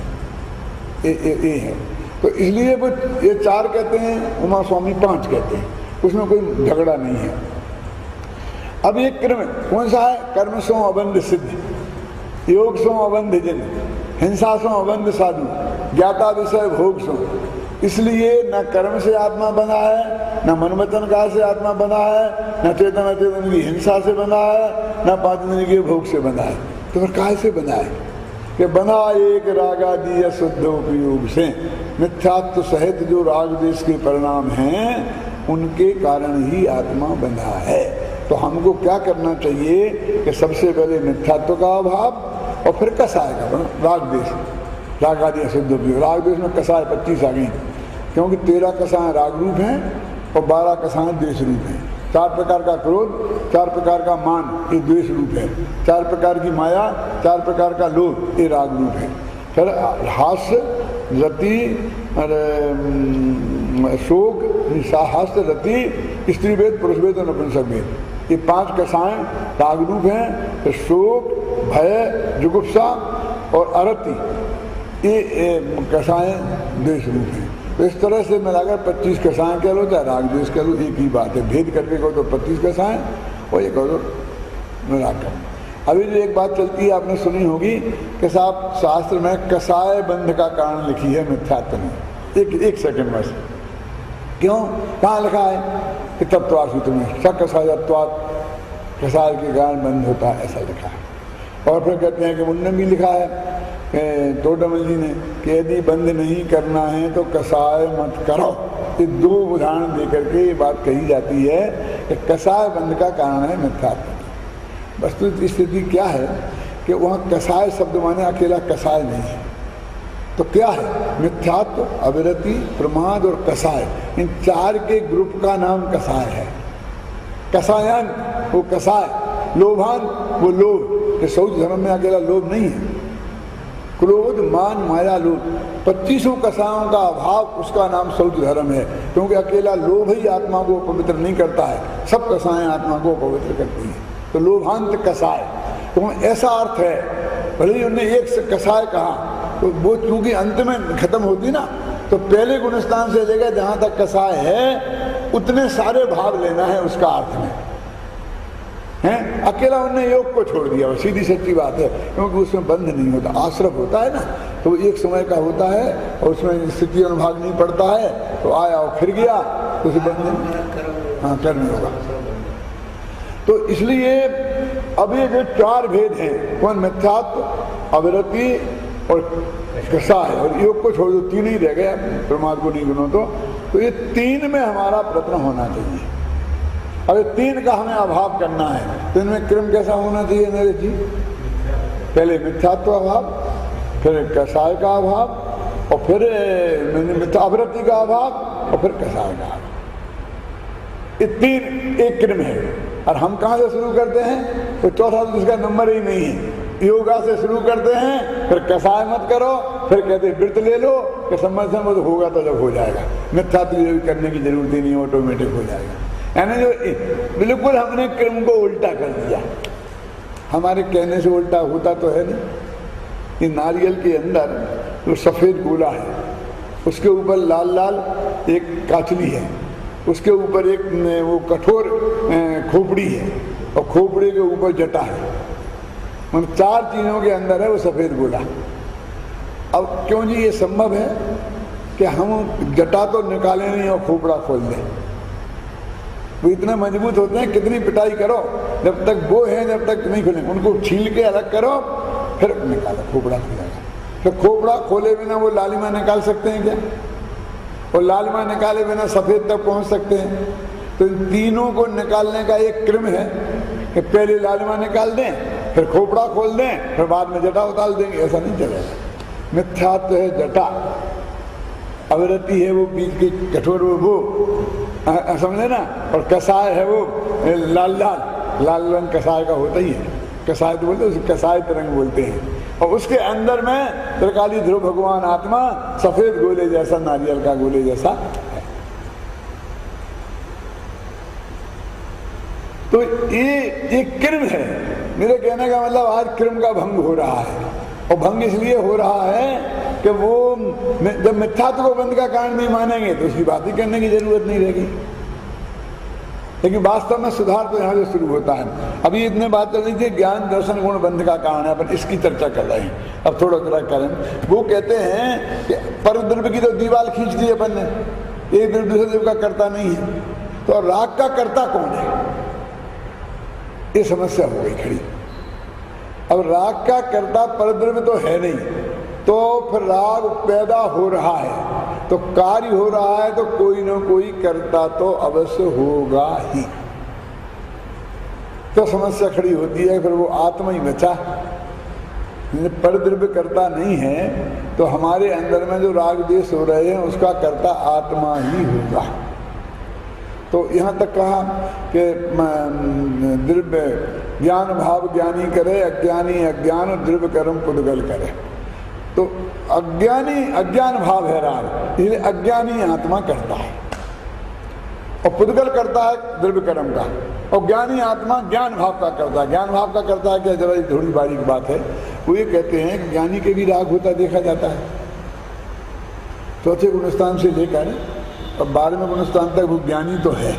ये है। तो इसलिए वो ये 4 कहते हैं, उमा स्वामी 5 कहते हैं, उसमें कोई झगड़ा नहीं है। अब ये क्रम कौन सा है? कर्म सो अबंध सिद्ध, योग सो अबंध जिन, हिंसा सो अबंध साधु, ज्ञाता विषय भोग सो। इसलिए न कर्म से आत्मा बना है, न मन वचन काय से आत्मा बना है, न चेतन अचेतन की हिंसा से बना है, न 5 इंद्रिय के भोग से बना है। तो फिर काय से बना है? कि बना एक रागादि शुद्ध उपयोग से। मिथ्यात्व सहित जो राग देश के परिणाम हैं, उनके कारण ही आत्मा बंधा है। तो हमको क्या करना चाहिए कि सबसे पहले मिथ्यात्व का अभाव, और फिर कसाय का राग देश, राग आदि शुद्ध उपयोग। राग देश में कसाय 25 आ गई, क्योंकि 13 कसाएं राग रूप हैं और 12 कसाएं द्वेष रूप हैं। 4 प्रकार का क्रोध, 4 प्रकार का मान, ये द्वेष रूप है। 4 प्रकार की माया, 4 प्रकार का लोभ, ये राग रूप है। फिर हास्य, रति, शोक, हास्य, रति, स्त्री भेद, पुरुष भेद और नपुंसक भेद, ये 5 कसाएं राग रूप हैं। फिर शोक, भय, जुगुप्सा और अरति, ये कसाएं द्वेष रूप हैं। तो इस तरह से मिलाकर 25 कसाएं कह लो, चाहे राग द्वेष कह लो, एक ही बात है। भेद करके कहो तो 25 कसाएं, और ये कहो तो राग कर। अभी जो एक बात चलती है आपने सुनी होगी कि साहब शास्त्र में कसाय बंध का कारण लिखी है मिथ्यात्व में। एक सेकंड बस, क्यों, कहाँ लिखा है? कि तत्वार सूत्र में सकसायत्वात्, कसाय के कारण बंध होता है, ऐसा लिखा है। और फिर कहते हैं कि उनने भी लिखा है तोडमल जी ने कि यदि बंद नहीं करना है तो कसाय मत करो। ये 2 उदाहरण देकर के ये बात कही जाती है कि कसाय बंद का कारण है मिथ्यात्व। वस्तु स्थिति क्या है कि वहाँ कसाय शब्द माने अकेला कसाय नहीं है, तो क्या है? मिथ्यात्व, अविरति, प्रमाद और कसाय, इन 4 के ग्रुप का नाम कसाय है। कसायन वो कसाय, लोभान वो लोभ। ये शौच धर्म में अकेला लोभ नहीं है, क्रोध, मान, माया, लोभ, 25 कसायों का अभाव, उसका नाम शौच धर्म है। क्योंकि अकेला लोभ ही आत्मा को पवित्र नहीं करता है, सब कसाएं आत्मा को पवित्र करती हैं। तो लोभांत कसाय, तो ऐसा अर्थ है। भले ही उन्होंने एक से कसाय कहा, तो वो चूंकि अंत में खत्म होती ना, तो पहले गुणस्थान से लेकर जहाँ तक कसाय है उतने सारे भाव लेना है उसका अर्थ में हैं। अकेला उन्होंने योग को छोड़ दिया, सीधी सच्ची बात है, क्योंकि उसमें बंध नहीं होता, आश्रय होता है ना, तो एक समय का होता है और उसमें स्थिति अनुभाग नहीं पड़ता है, तो आया और फिर गया, तो उसे बंध हाँ कर्म होगा। तो इसलिए अब ये जो 4 भेद हैं, कौन? मिथ्यात्व, अविरति और कसाय, और योग को छोड़ दो, 3 ही रह गया, प्रमाद को नहीं गिनो तो ये 3 में हमारा प्रयत्न होना चाहिए। अगर 3 का हमें अभाव करना है तो इनमें क्रम कैसा होना चाहिए मेरे जी? पहले मिथ्यात्व अभाव, फिर कसाय का अभाव, और फिर अविरति का अभाव, और फिर कसाय का अभाव। ये 3 एक क्रम है। और हम कहाँ से शुरू करते हैं? तो चौथा तो इसका नंबर ही नहीं है। योगा से शुरू करते हैं, फिर कसाय मत करो, फिर कहते हैं व्रत ले लो कि समझ में तो होगा तो जब हो जाएगा, मिथ्यात्व करने की जरूरत ही नहीं, ऑटोमेटिक हो जाएगा। यानी जो बिल्कुल हमने क्रम को उल्टा कर दिया। हमारे कहने से उल्टा होता तो है नहीं। ये नारियल के अंदर जो सफ़ेद गोला है, उसके ऊपर लाल लाल एक काचली है, उसके ऊपर एक वो कठोर खोपड़ी है, और खोपड़ी के ऊपर जटा है। मतलब 4 चीज़ों के अंदर है वो सफ़ेद गोला। अब क्यों जी ये संभव है कि हम जटा तो निकालें नहीं और खोपड़ा खोल दें? वो इतने मजबूत होते हैं, कितनी पिटाई करो, जब तक वो है जब तक नहीं खुलेंगे। उनको छील के अलग करो, फिर निकालो, खोपड़ा खुलेगा। फिर खोपड़ा खोले बिना वो लालिमा निकाल सकते हैं क्या? और लालिमा निकाले बिना सफ़ेद तक पहुंच सकते हैं? तो इन तीनों को निकालने का एक क्रम है कि पहले लालिमा निकाल दें, फिर खोपड़ा खोल दें, फिर बाद में जटा उतार देंगे। ऐसा नहीं चलेगा। मिथ्यात्व है जटा, अवरति है वो बीच की कठोर वो समझे ना, और कसाय है वो लाल लाल लाल रंग कसाय का होता ही है। कसाय तो बोलते हैं, उसे कसाय रंग बोलते हैं। और उसके अंदर में त्रिकाली ध्रुव भगवान आत्मा सफेद गोले जैसा, नारियल का गोले जैसा है। तो ये क्रम है। मेरे कहने का मतलब आज क्रम का भंग हो रहा है, और भंग इसलिए हो रहा है कि वो जब मिथ्यात्व को बंद का कारण नहीं मानेंगे तो उसकी बात ही करने की जरूरत नहीं रहेगी। लेकिन वास्तव में सुधार तो यहाँ से शुरू होता है। अभी इतने बात चल रही थी ज्ञान दर्शन गुण बंध का कारण है, अपन इसकी चर्चा कर रहे हैं। अब थोड़ा थोड़ा करें। वो कहते हैं कि पर द्रव्य की तो दीवार खींच दी अपन ने, एक द्रव्य दूसरे द्रव्य का कर्ता नहीं है, तो राग का कर्ता कौन है? ये समस्या हो गई खड़ी। अब राग का कर्ता परद्रव्य तो है नहीं, तो फिर राग पैदा हो रहा है, तो कार्य हो रहा है, तो कोई ना कोई कर्ता तो अवश्य होगा ही। तो समस्या खड़ी होती है, फिर वो आत्मा ही बचा। परद्रव्य कर्ता नहीं है, तो हमारे अंदर में जो राग देश हो रहे हैं उसका कर्ता आत्मा ही होगा। तो यहाँ तक कहा कि द्रव्य ज्ञान भाव ज्ञानी करे, अज्ञानी अज्ञान द्रव्य कर्म पुद्गल करे। तो अज्ञानी अज्ञान भाव है राग, इसलिए अज्ञानी आत्मा करता है और पुद्गल करता है द्रव्य कर्म का, और ज्ञानी आत्मा ज्ञान भाव का करता है। ज्ञान भाव का करता है क्या? जरा थोड़ी बारीक बात है। वो ये कहते हैं कि ज्ञानी के भी राग होता देखा जाता है। चौथे गुणस्थान से लेकर और 12वें गुणस्थान तक वो ज्ञानी तो है,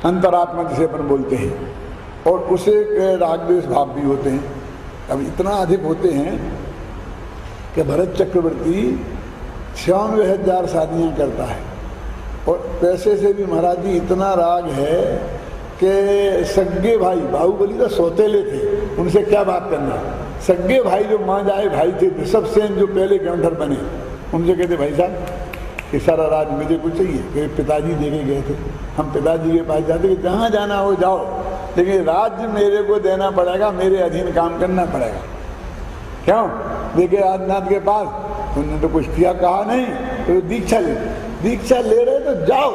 अंतरात्मा जिसे अपन बोलते हैं, और उसे राग द्वेष भाव भी होते हैं। अब इतना अधिक होते हैं कि भरत चक्रवर्ती 96,000 शादियाँ करता है, और पैसे से भी महाराज जी इतना राग है कि सग्गे भाई, बाहुबली तो सौतेले थे, उनसे क्या बात करना। सग्गे भाई जो माँ जाए भाई थे, ऋषभसेन जो पहले गंधर बने, उनसे कहते भाई साहब कि सारा राज मुझे कुछ चाहिए। कि पिताजी देके गए थे, हम पिताजी के पास जाते कि जहाँ जाना हो जाओ, लेकिन राज्य मेरे को देना पड़ेगा, मेरे अधीन काम करना पड़ेगा। क्यों? देखे आदिनाथ के पास, उन्होंने तो कुछ किया कहा नहीं, तो दीक्षा ले रहे तो जाओ,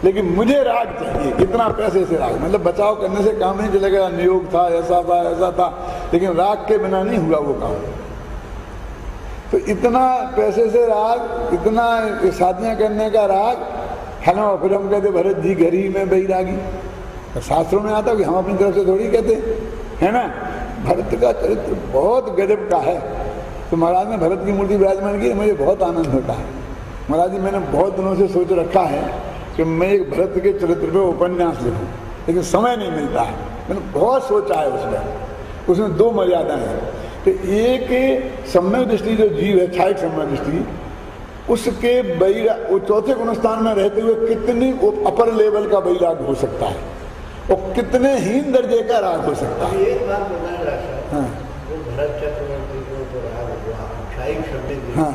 लेकिन मुझे राग चाहिए, इतना पैसे से राग। मतलब बचाव करने से काम नहीं चलेगा, नियोग था, ऐसा था, लेकिन राग के बिना नहीं हुआ वो काम। तो इतना पैसे से राग, इतना शादियाँ करने का राग है ना। फिर हम कहते भरत जी गरीब में बैरागी, तो शास्त्रों में आता कि हम अपनी तरफ से थोड़ी कहते है ना। भरत का चरित्र बहुत गजब का है। तो महाराज ने भरत की मूर्ति विराजमान की, मुझे बहुत आनंद होता है। महाराज जी मैंने बहुत दिनों से सोच रखा है कि मैं एक भरत के चरित्र पे उपन्यास लिखूं, लेकिन समय नहीं मिलता है। मैंने बहुत सोचा है उसमें 2 मर्यादाएं हैं कि एक सम्यक दृष्टि जो जीव है, छायक सम्यक दृष्टि, उसके वो चौथे गुणस्थान में रहते हुए कितनी अपर लेवल का बैराग हो सकता है और कितने हीन दर्जे का राग हो सकता है। एक बात बताया जाता है, वो भरत चक्रवर्ती को राग हुआ, छायक शब्द, हाँ,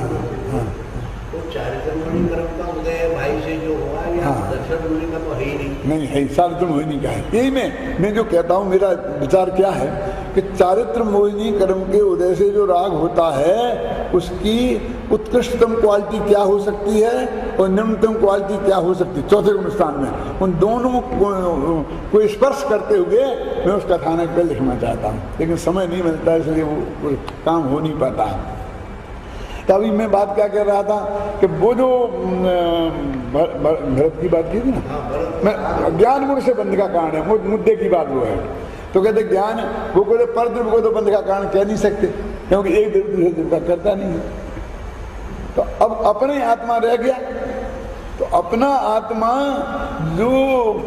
तो चारित्रमणि कर्म का उदय भाई से जो हुआ, या दर्शन का तो है ही नहीं है, चारित्र मोहिनी का है। यही मैं जो कहता हूँ, मेरा विचार क्या है कि चारित्र मोहिनी कर्म के उदय से जो राग होता है, उसकी उत्कृष्टतम क्वालिटी क्या हो सकती है और निम्नतम क्वालिटी क्या हो सकती है। चौथे गुणस्थान में उन दोनों को स्पर्श करते हुए मैं उस कथानक पर लिखना चाहता हूँ, लेकिन समय नहीं मिलता है, इसलिए वो काम हो नहीं पाता है। तभी मैं बात क्या कर रहा था कि वो जो भरत की बात की थी ना, मैं ज्ञान गुण से बंध का कारण है, मुद्दे की बात वो है। तो कहते ज्ञान, वो कहते पर द्रव्य को तो बंध का कारण कह नहीं सकते, क्योंकि एक द्रव्य दूसरे द्रव्य का करता नहीं है। तो अब अपने आत्मा रह गया, तो अपना आत्मा जो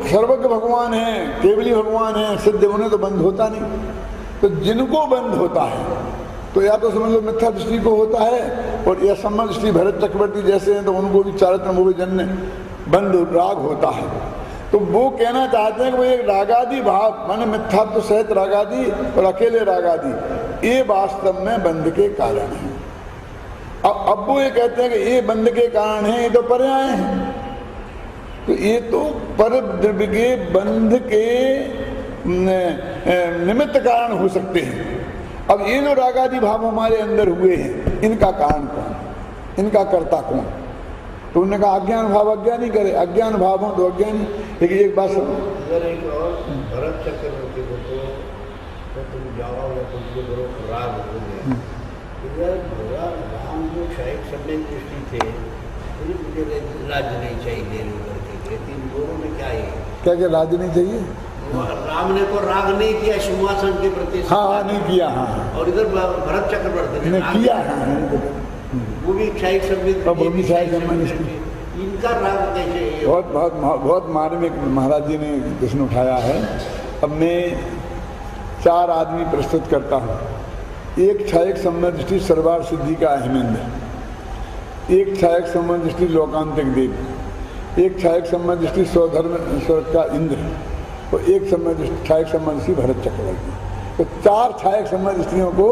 सर्वज्ञ भगवान है, केवली भगवान है, सिद्ध, उन्हें तो बंध होता नहीं। तो जिनको बंध होता है तो या तो समझ लो मिथ्या दृष्टि को होता है, और या सम्मत दृष्टि भरत चक्रवर्ती जैसे हैं तो उनको भी चारित्र मोहजन्य बंध राग होता है। तो वो कहना चाहते हैं कि वो एक रागादि भाव, माने मिथ्यात्व सहित रागादि और अकेले रागादि, ये वास्तव में बंध के कारण है। अब वो ये कहते हैं कि ये बंध के कारण है, ये तो पर्याय हैं, तो ये तो पर द्रव्य के बंध के निमित्त कारण हो सकते हैं। अब ये जो रागादि भाव हमारे अंदर हुए हैं, इनका कारण कौन, इनका कर्ता कौन? तो उन्होंने कहा अज्ञान भाव अज्ञानी करे, अज्ञान भाव हो तो अज्ञानी। लेकिन एक बात सुनो, एक और भरत चक्रवर्ती को तो तुम जाओ या तुमको बड़ो राग हो गया, इधर भगवान राम जो क्षयिक समय दृष्टि थे, मुझे राज नहीं चाहिए करके, इन दोनों में क्या है? क्या राज नहीं चाहिए? राम ने तो राग नहीं किया सिंहासन के प्रति, हाँ नहीं किया, हाँ, और इधर भरत चक्रवर्ती ने किया, हाँ, वो भी क्षयिक समय, इनका राग कैसे? बहुत बहुत बहुत मार्मिक महाराज जी ने प्रश्न उठाया है। अब मैं 4 आदमी प्रस्तुत करता हूँ। एक क्षयिक संबंध दृष्टि सर्वार सिद्धि का अहमेंद्र, एक क्षयिक संबंध दृष्टि लोकांतिक देव, एक क्षयिक संबंध दृष्टि स्वधर्म स्वर्ग का इंद्र, और एक क्षयिक संबंध दृष्टि भरत चक्रवर्ती। तो 4 क्षयिक संबंध दृष्टियों को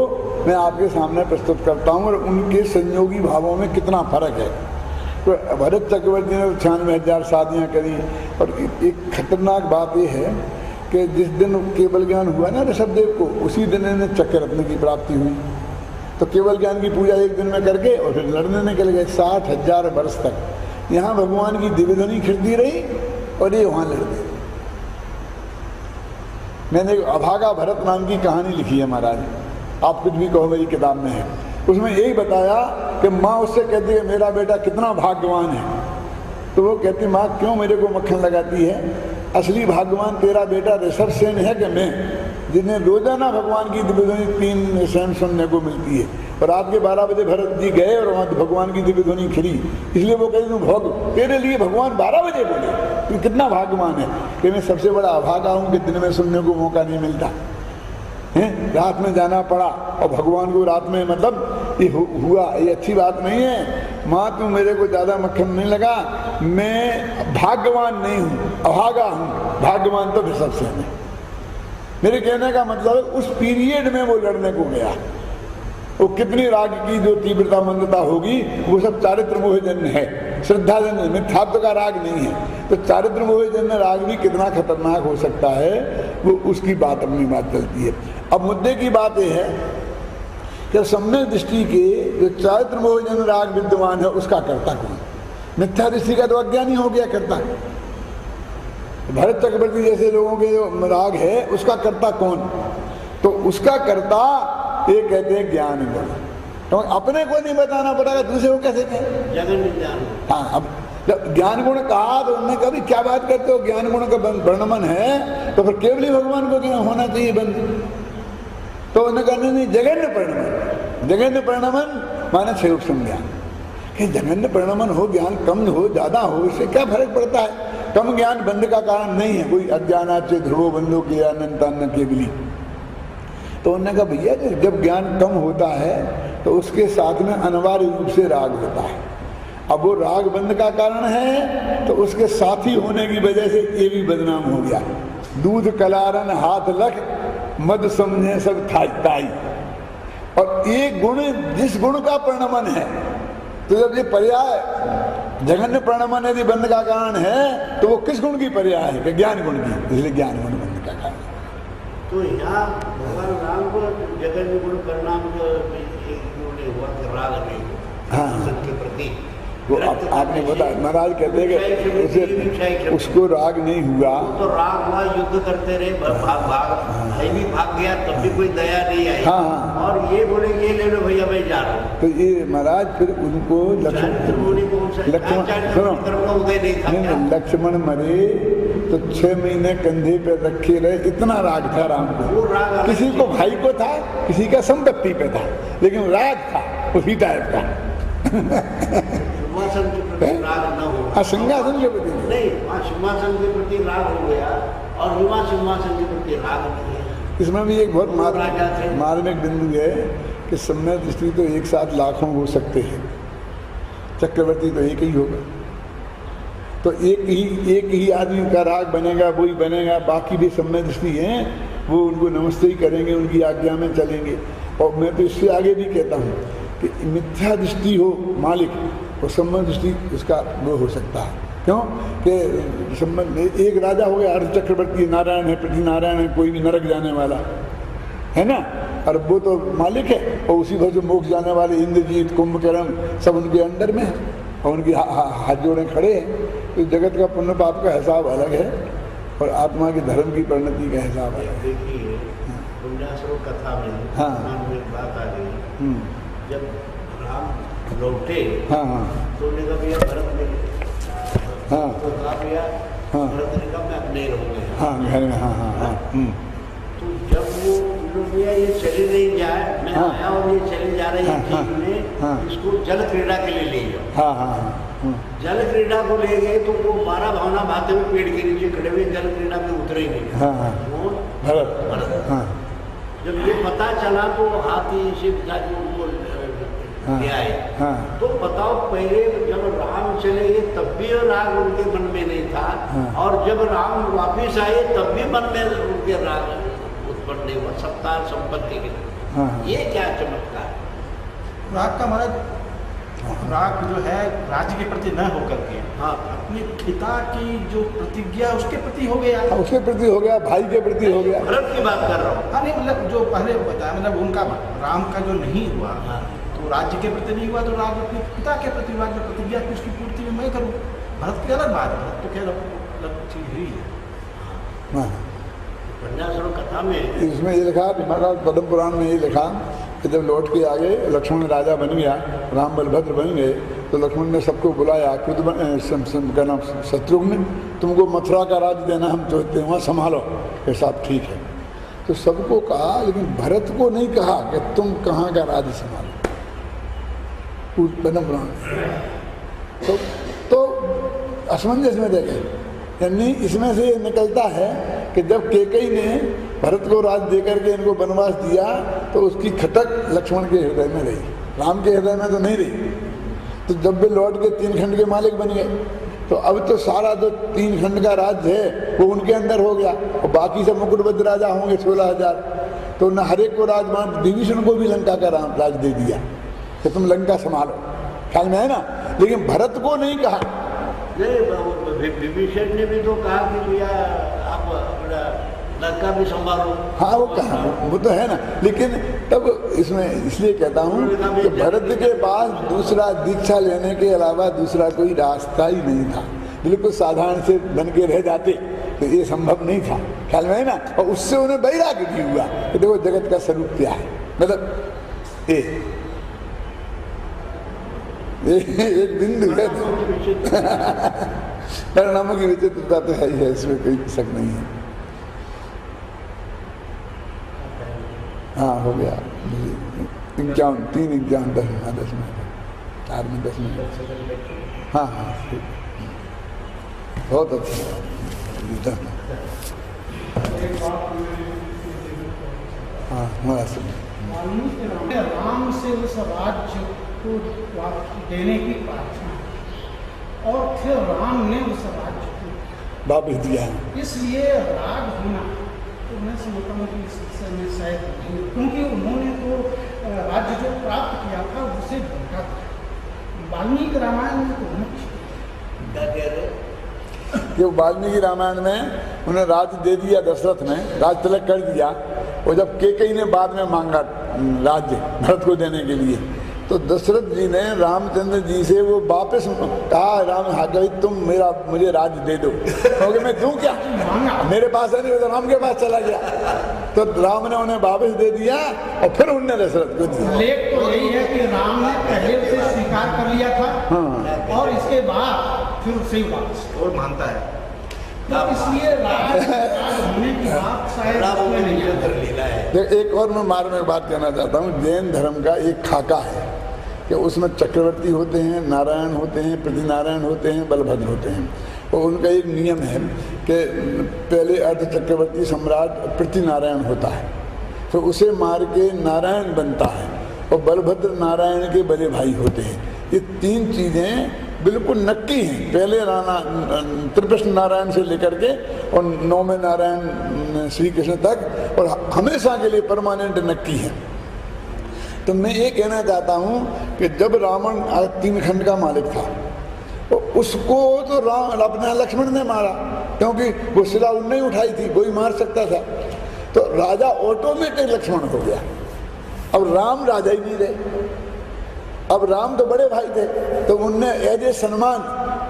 मैं आपके सामने प्रस्तुत करता हूँ और उनके संयोगी भावों में कितना फर्क है। तो भरत चक्रवर्ती ने 96,000 शादियाँ करी, और एक खतरनाक बात यह है कि जिस दिन केवल ज्ञान हुआ ना ऋषभदेव को, उसी दिन इन्हें चक्र रत्न की प्राप्ति हुई। तो केवल ज्ञान की पूजा एक दिन में करके और फिर लड़ने निकल गए 60,000 वर्ष तक। यहाँ भगवान की दिव्य ध्वनि खिड़ती रही और ये वहाँ लड़ गए। मैंने अभागा भरत नाम की कहानी लिखी है महाराज, आप कुछ भी कहो, मेरी किताब में है। उसमें यही बताया कि माँ उससे कहती है मेरा बेटा कितना भाग्यवान है, तो वो कहती माँ क्यों मेरे को मक्खन लगाती है, असली भाग्यवान तेरा बेटा ऋषभ सेन है कि मैं, जिन्हें रोजाना भगवान की दिव्य ध्वनि 3 सेन सुनने को मिलती है। और रात के 12 बजे भरत जी गए और वहाँ भगवान की दिव्य ध्वनि खिली, इसलिए वो कहते भोग तेरे लिए भगवान 12 बजे बोले, तू कितना भाग्यवान है कि मैं सबसे बड़ा अभागा हूँ कि दिन में सुनने को मौका नहीं मिलता है, रात में जाना पड़ा। और भगवान को रात में मतलब ये हुआ, ये अच्छी बात नहीं है। माँ तू मेरे को ज़्यादा मक्खन नहीं लगा, मैं भाग्यवान नहीं हूँ, अभागा हूँ, भाग्यवान तो ऋषभ सेन है। मेरे कहने का मतलब उस पीरियड में वो लड़ने को गया, वो कितनी राग की जो तीव्रता मंदता होगी, वो सब चारित्र मोहजन्य है, श्रद्धाजन्य, मिथ्यात्व का राग नहीं है। तो चारित्र मोहजन्य राग भी कितना खतरनाक हो सकता है, वो उसकी बात अपनी बात चलती है। अब मुद्दे की बात यह है कि सम्यक दृष्टि के जो चारित्र मोहजन्य राग विद्यमान है उसका कर्ता कौन? मिथ्या दृष्टि का तो अज्ञानी हो गया कर्ता। भरत चक्रवर्ती जैसे लोगों के जो राग है उसका कर्ता कौन? तो उसका कर्ता ये कहते हैं ज्ञान गुण। तो अपने को नहीं बताना पड़ेगा, दूसरे को कैसे कहें? जगन विज्ञान। हाँ, अब जब ज्ञान गुण कहा तो उन्होंने कहा क्या बात करते हो, ज्ञान गुण का वर्णमन है तो फिर केवली भगवान को क्यों होना चाहिए बंद? तो उन्होंने कहा नहीं, जगन्य परिणमन। जगन्य परिणमन माने स्वरूप संज्ञान, कि जगन्य परिणमन हो, ज्ञान कम हो ज्यादा हो, इससे क्या फर्क पड़ता है? कम ज्ञान बंध का कारण नहीं है। कोई अज्ञानाचे ध्रुवो बंधो किया अनंतान्न केवली। तो उन्होंने कहा भैया जब ज्ञान कम होता है तो उसके साथ में अनिवार्य रूप से राग होता है। अब वो राग बंध का कारण है तो उसके साथी होने की वजह से ये भी बदनाम हो गया। दूध कलारन हाथ लख मद समझे सब ताई। और ये गुण जिस गुण का परिणमन है, तो जब ये पर्याय जघन्य परिणमन यदि बंध का कारण है तो वो किस गुण की पर्याय है? कि ज्ञान गुण की, इसलिए ज्ञान गुण बंध का कारण। तो यहाँ भगवान राम को जगन्य गुण परिणाम जो हुआ कि राग नहीं, हाँ, के प्रति वो आपने बताया महाराज कहते कि उसको राग नहीं हुआ, तो राग हुआ, युद्ध करते रहे, भाग गया, तब भी कोई दया नहीं आई। हाँ, और ये बोले ये ले लो भैया मैं जा रहा हूँ। तो ये महाराज फिर उनको लक्ष्मण सुनो, उदय नहीं था। लक्ष्मण मरे तो 6 महीने कंधे पे रखे रहे, इतना राग था राम वो को। राग किसी को भाई को था, किसी का संपत्ति पे था, लेकिन राग था उसी टाइप का। सिंहासन के प्रति राग न हो। हाँ, सिंहासन के प्रति नहीं, वहाँ सिंहासन के प्रति राग हो गया और युवा सिंहासन के प्रति राग नहीं है। इसमें भी एक बहुत राजा थे। मार्मिक बिंदु है कि सम्यक दृष्टि तो एक साथ लाखों हो सकते हैं, चक्रवर्ती तो एक ही होगा। तो एक ही आदमी का राग बनेगा, वही बनेगा। बाकी भी सम्यक दृष्टि हैं, वो उनको नमस्ते ही करेंगे, उनकी आज्ञा में चलेंगे। और मैं तो इससे आगे भी कहता हूँ कि मिथ्या दृष्टि हो मालिक, और सम्यक दृष्टि उसका वो हो सकता है। क्यों कि संबंध एक राजा हो गया, अर्ध चक्रवर्ती नारायण है, पृथ्वी नारायण है, कोई भी नरक जाने वाला है ना, और वो तो मालिक है। और उसी भर जो मोक्ष जाने वाले इंद्रजीत, कुंभकर्ण सब उनके अंडर में है, और उनकी हाथ जोड़े खड़े हैं। तो जगत का पुण्य पाप का हिसाब अलग है, और आत्मा के धर्म की परिणति का हिसाब अलग है। देखिए, पुण्याश्रम कथा में में एक बात आ गई, जब राम लौटे तो उन्होंने कहा भैया भरत ने तो कहा भैया भरत ने कहा मैं अपने रहूँगा घर में। तो जब वो भैया ये चले नहीं जाए, मैं आया और ये चले जा रहे हैं, इसको जल क्रीड़ा के लिए ले जाओ। जल क्रीड़ा को ले गए तो वो 12 भावना भाते हुए पेड़ के नीचे खड़े हुए, जल क्रीड़ा में उतरे ही नहीं। वो भरत जब ये पता चला तो हाथी से उनको ले आए। तो बताओ, पहले जब राम चले गए तब भी राग उनके मन में नहीं था, और जब राम वापिस आए तब भी मन में उनके राग उत्पन्न नहीं हुआ, सत्ता संपत्ति के। ये क्या चमत्कार है? राग का हमारा राग जो है राज्य के प्रति न होकर के अपने पिता की जो प्रतिज्ञा उसके प्रति हो गया, उसके प्रति हो गया, भाई के प्रति हो गया। भरत की बात कर रहा हूँ। हाँ नहीं, मतलब जो पहले बताया, मतलब उनका राम का जो नहीं हुआ तो राज्य के प्रति नहीं हुआ, तो राज अपने पिता के प्रति हुआ, जो प्रतिज्ञा की उसकी पूर्ति में मैं करूँ। भरत की अलग बात है, भरत तो क्या अलग चीज हुई है। पुण्याश्रम कथा में इसमें ये लिखा, महाराज पद्म पुराण में ये लिखा कि जब लौट के आ गए, लक्ष्मण राजा बन गया, राम बलभद्र बन गए, तो लक्ष्मण ने सबको बुलाया, क्या नाम, शत्रुघ्न तुमको मथुरा का राज देना हम चाहते हैं, वहाँ संभालो, ये सब ठीक है। तो सबको कहा, लेकिन भरत को नहीं कहा कि तुम कहाँ का राज संभालो। पद्म पुराण तो असमंजस में रह गए। यानी इसमें से निकलता है कि जब कैकेयी ने भरत को राज देकर के इनको वनवास दिया, तो उसकी खटक लक्ष्मण के हृदय में रही, राम के हृदय में तो नहीं रही। तो जब वे लौट के 3 खंड के मालिक बन गए, तो अब तो सारा जो 3 खंड का राज्य है वो उनके अंदर हो गया, और बाकी सब मुकुटबद्ध राजा होंगे 16,000। तो न हर एक को राजमान, विभीषण को भी लंका का राज दे दिया कि तुम लंका संभालो, ख्याल में है ना। लेकिन भरत को नहीं कहा। विभीषण ने भी तो कहा कि भैया आप अपना लंका भी संभालो। हाँ, वो कहा, वो तो है ना। लेकिन तब इसमें इसलिए कहता हूँ कि भरत के पास दूसरा दीक्षा लेने के अलावा दूसरा कोई रास्ता ही नहीं था। बिल्कुल साधारण से बन के रह जाते तो ये संभव नहीं था, ख्याल में है ना। और उससे उन्हें वैराग्य भी हुआ कि देखो जगत का स्वरूप क्या है। मतलब एक बिंदु है, परिणामों की विचित्रता तो है ही है, इसमें कोई शक नहीं है। हाँ, हो गया 51, 3 एग्जाम 10 मिनट, 4 में 10 मिनट। हाँ, बहुत अच्छा। हाँ, हमारा राम से उस राज्य को देने की प्रार्थना, और फिर राम ने उस राज्य को वापस दिया। इसलिए राग होना तो मैं समझता हूँ कि इससे में शायद नहीं, क्योंकि उन्होंने तो राज्य जो प्राप्त किया था उसे ढूंढा था। वाल्मीकि रामायण में तो क्या कह रहे कि वाल्मीकि रामायण में उन्हें राज दे दिया, दशरथ ने राज तिलक कर दिया। और जब कैकेयी ने बाद में मांगा राज्य भरत को देने के लिए, तो दशरथ जी ने रामचंद्र जी से वो वापस कहा, राम हाकई तुम मुझे राज्य दे दो, क्योंकि मैं दूं क्या, मेरे पास है नहीं, तो राम के पास चला गया। तो राम ने उन्हें वापस दे दिया, और फिर उनने दशरथ को दिया। लेख तो यही है कि राम ने पहले उसे स्वीकार कर लिया था, और इसके बाद फिर उसे वापस और मानता है। तो इसलिए राज होने की बात शायद उसमें नहीं है। लीला है। देख, एक और मैं मार में बात कहना चाहता हूँ। जैन धर्म का एक खाका है कि उसमें चक्रवर्ती होते हैं, नारायण होते हैं, प्रतिनारायण होते हैं, बलभद्र होते हैं। और उनका एक नियम है कि पहले अर्ध चक्रवर्ती सम्राट प्रतिनारायण होता है, तो उसे मार के नारायण बनता है, और बलभद्र नारायण के बड़े भाई होते हैं। ये तीन चीज़ें बिल्कुल नक्की हैं, पहले राणा त्रिकृष्ण नारायण से लेकर के और नौवें नारायण श्री कृष्ण तक, और हमेशा के लिए परमानेंट नक्की हैं। तो मैं ये कहना चाहता हूँ कि जब रावण 3 खंड का मालिक था, तो उसको तो अपना लक्ष्मण ने मारा, क्योंकि वो शिला उनने ही उठाई थी, वही मार सकता था। तो राजा ऑटोमेटिक लक्ष्मण हो गया। अब राम राजा ही नहीं रहे। अब राम तो बड़े भाई थे, तो उनने एज ए सम्मान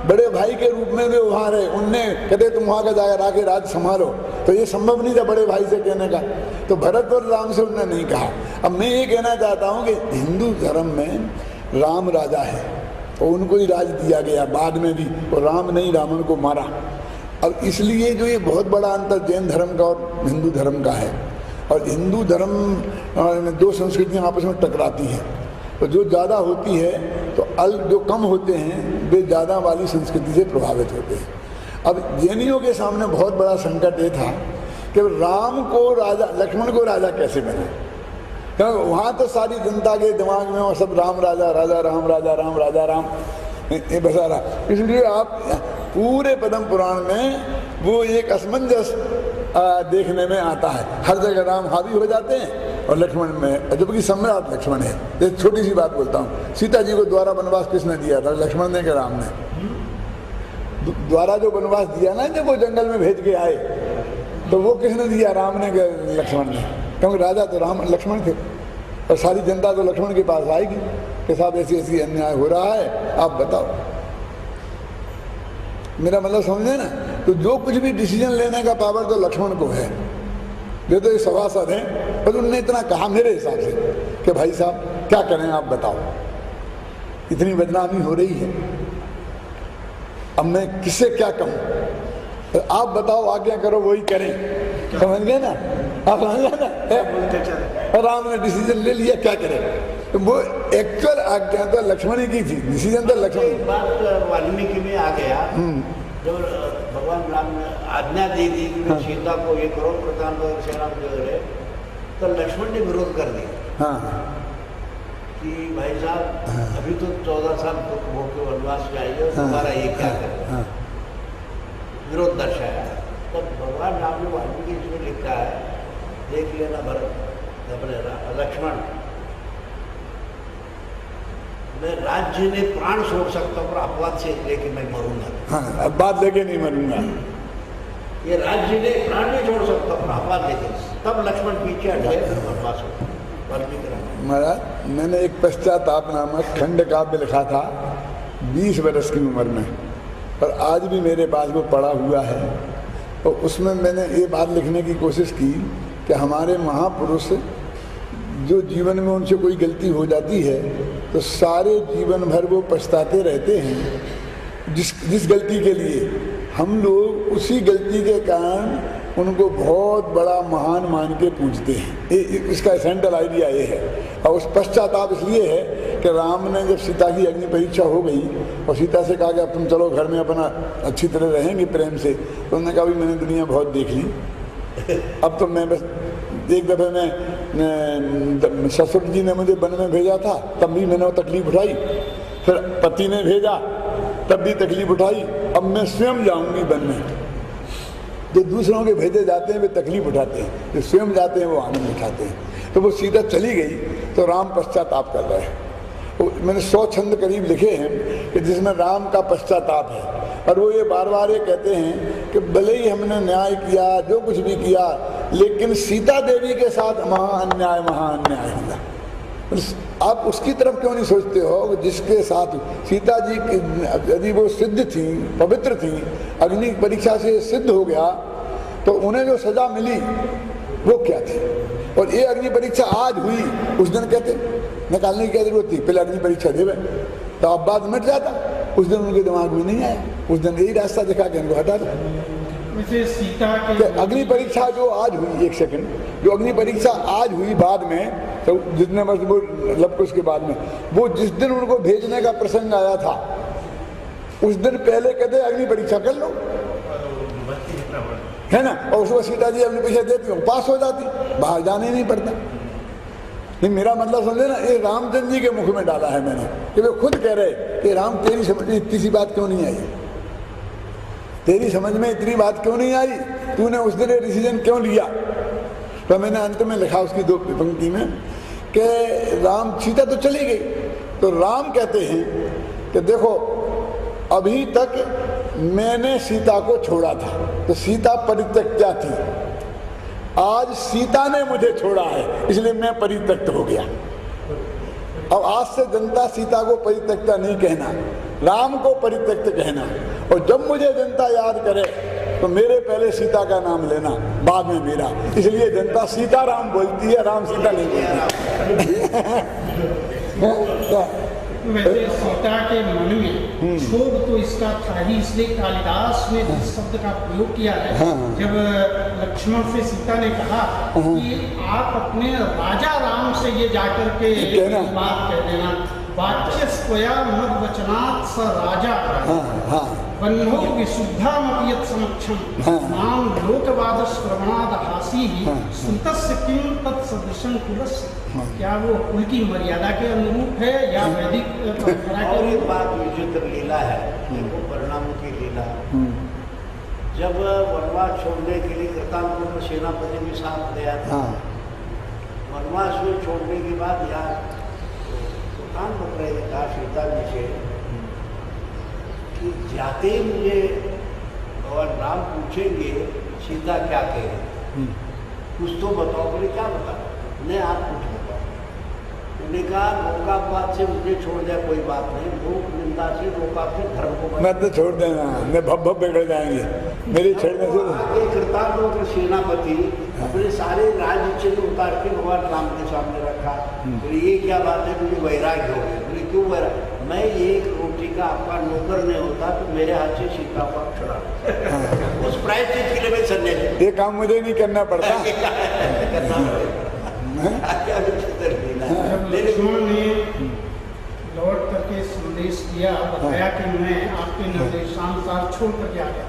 बड़े भाई के रूप में वे वहाँ रहे। उनने कहते तुम वहाँ का जाकर आके राज संभालो, तो ये संभव नहीं था बड़े भाई से कहने का। तो भरत और राम से उन्होंने नहीं कहा। अब मैं ये कहना चाहता हूँ कि हिंदू धर्म में राम राजा है, और उनको ही राज दिया गया बाद में भी, और राम ने ही रावण को मारा। अब इसलिए जो ये बहुत बड़ा अंतर जैन धर्म का और हिंदू धर्म का है, और हिंदू धर्म में 2 संस्कृतियाँ आपस में टकराती हैं, तो जो ज़्यादा होती है तो जो कम होते हैं वे ज़्यादा वाली संस्कृति से प्रभावित होते हैं। अब जैनियों के सामने बहुत बड़ा संकट ये था कि राम को राजा, लक्ष्मण को राजा कैसे बने, क्योंकि वहाँ तो सारी जनता के दिमाग में वो सब राम राजा, राजा राम, राजा राम, राजा राम ये बसा रहा। इसलिए आप पूरे पद्म पुराण में वो एक असमंजस देखने में आता है। हर जगह राम हावी हो जाते हैं और लक्ष्मण में, जबकि सम्राट लक्ष्मण है। एक छोटी सी बात बोलता हूँ, सीता जी को द्वारा वनवास किसने दिया था, लक्ष्मण ने कि राम ने? द्वारा जो वनवास दिया ना, जब वो जंगल में भेज के आए, तो वो किसने दिया, राम ने कि लक्ष्मण ने? क्योंकि राजा तो राम लक्ष्मण थे, और सारी जनता तो लक्ष्मण के पास आएगी कि साहब ऐसी ऐसी अन्याय हो रहा है, आप बताओ। मेरा मतलब समझे ना? तो जो कुछ भी डिसीजन लेने का पावर तो लक्ष्मण को है। जो तो ये सभासद हैं, पर उनने इतना कहा मेरे हिसाब से कि भाई साहब क्या करें आप बताओ, इतनी बदनामी हो रही है, अब मैं किससे क्या कहूँ, तो आप बताओ, आज्ञा करो वही करें। समझ गए ना आप? समझ गए ना? और राम ने डिसीजन ले लिया, क्या करें? तो वो एक्चुअल आज्ञा तो लक्ष्मण ही की थी, डिसीजन तो लक्ष्मण। बात वाल्मीकि में आ गया, जब भगवान राम ने आज्ञा दे दी कि सीता को ये करो, प्रधान सेना में, तो लक्ष्मण ने विरोध कर दिया। हाँ, कि भाई साहब अभी तो 14 साल हो के वनवास में आई है, तुम्हारा ये क्या करें? विरोध दर्शाया। तब भगवान राम ने वाल्मीकि इसमें लिखा है, देख लेना भरत, अपने लक्ष्मण, मैं राज्य ने प्राण छोड़ सकता हूँ पर अपवाद से लेके मैं मरूंगा। हाँ, अब बात लेके नहीं मरूंगा। ये राज्य ने प्राण नहीं छोड़ सकता पर अपवाद लेके, तब लक्ष्मण पीछे हट गए, वनवास हो। महाराज, मैंने एक पश्चाताप नामक खंड काव्य लिखा था 20 वर्ष की उम्र में, और आज भी मेरे पास वो पड़ा हुआ है। तो उसमें मैंने ये बात लिखने की कोशिश की कि हमारे महापुरुष जो जीवन में उनसे कोई गलती हो जाती है तो सारे जीवन भर वो पछताते रहते हैं जिस गलती के लिए हम लोग उसी गलती के कारण उनको बहुत बड़ा महान मान के पूजते हैं। इसका सेंट्रल आइडिया ये है। और उस पश्चाताप इसलिए है कि राम ने जब सीता की अग्नि परीक्षा हो गई और सीता से कहा कि अब तुम चलो घर में अपना अच्छी तरह रहेंगे प्रेम से, तो उन्होंने कहा भी मैंने दुनिया बहुत देख ली, अब तो मैं बस एक दफ़े में ससुर जी ने मुझे वन में भेजा था तब भी मैंने वो तकलीफ उठाई, फिर पति ने भेजा तब भी तकलीफ उठाई, अब मैं स्वयं जाऊंगी वन में। जो दूसरों के भेजे जाते हैं वे तकलीफ उठाते हैं, जो स्वयं जाते हैं वो आनंद उठाते हैं। तो वो सीता चली गई तो राम पश्चाताप कर रहे हैं। तो मैंने 100 छंद करीब लिखे हैं कि जिसमें राम का पश्चाताप है, और वो ये बार बार ये कहते हैं कि भले ही हमने न्याय किया, जो कुछ भी किया, लेकिन सीता देवी के साथ महाअन्याय हुआ। आप उसकी तरफ क्यों नहीं सोचते हो जिसके साथ सीता जी यदि वो सिद्ध थी, पवित्र थी, अग्नि परीक्षा से सिद्ध हो गया, तो उन्हें जो सजा मिली वो क्या थी? और ये अग्नि परीक्षा आज हुई, उस दिन कहते निकालने की क्या जरूरत थी, पहले अग्नि परीक्षा देवे तो अब बात मिट जाता। उस दिन उनके दिमाग में नहीं आया, उस दिन यही रास्ता दिखा के उनको हटा दो। वैसे सीता के कि अग्नि परीक्षा जो आज हुई, एक सेकंड, जो अग्नि परीक्षा आज हुई बाद में, तो जितने वर्ष वो लवकुश के बाद में, वो जिस दिन उनको भेजने का प्रसंग आया था उस दिन पहले कहते अग्नि परीक्षा कर लो, है ना, और उसको सीता जी अग्नि परीक्षा देती हूँ, पास हो जाती, बाहर जाने नहीं पड़ता। नहीं, मेरा मतलब समझे ना, ये रामचंद्र जी के मुख में डाला है मैंने, कि वे खुद कह रहे कि राम तेरी समझ में इतनी सी बात क्यों नहीं आई, तेरी समझ में इतनी बात क्यों नहीं आई, तूने उस दिन डिसीजन क्यों लिया। तो मैंने अंत में लिखा उसकी 2 पंक्ति में कि राम, सीता तो चली गई, तो राम कहते हैं कि देखो अभी तक मैंने सीता को छोड़ा था, तो सीता परित्यक्ता थी, आज सीता ने मुझे छोड़ा है इसलिए मैं परित्यक्त हो गया। अब आज से जनता सीता को परित्यक्ता नहीं कहना, राम को परित्यक्त कहना, और जब मुझे जनता याद करे तो मेरे पहले सीता का नाम लेना, बाद में मेरा, इसलिए जनता सीता राम बोलती है, राम सीता नहीं बोलती। वैसे सीता के मन में क्षोभ तो इसका था ही, इसलिए कालिदास ने इस शब्द का प्रयोग किया है। जब लक्ष्मण से सीता ने कहा कि आप अपने राजा राम से ये जाकर के बात कह देना, वाच्य स्वया मद वचनात् स राजा बन्हो विशुद्धामपि समक्षम नाम लोकवाद श्रवणाद हासी सुतस्य किम तत्सदृशं कुलस्य। क्या वो कुल की मर्यादा के अनुरूप है या वैदिक परंपरा के? और ये बात विचित्र लीला है, वो परिणामों की लीला। जब वनवास छोड़ने के लिए कृतांत को सेनापति के साथ गया था, वनवास में छोड़ने के बाद यार कृतांत बत रहे था सीता जी से कि जाते ही मुझे भगवान राम पूछेंगे सीता क्या कहे, कुछ तो बताओ। बोले क्या बताओ, नहीं आप कुछ बताओ। उन्होंने कहा लोकापवाद से मुझे छोड़ दिया कोई बात नहीं, लोक निंदा से लोकाप से धर्म को मैं तो छोड़ देना, मैं भब बिगड़ जाएंगे मेरे छेड़ने से। कृतांत सेनापति अपने सारे राज्य चिन्ह उतार के भगवान राम के सामने रखा। तो ये क्या बात है, मुझे वैराग्य हो गया। बोले क्यों वैराग्य? मैं एक रोटी का आपका नौकर नहीं होता तो मेरे हाथ से सीता को आप छुड़ा, उस प्रायश्चित के लिए मैं सन्यासी, ये काम मुझे नहीं करना पड़ता। लक्ष्मण ने लौट करके संदेश दिया, बताया कि मैं आपके निर्देशानुसार छोड़ करके आ गया।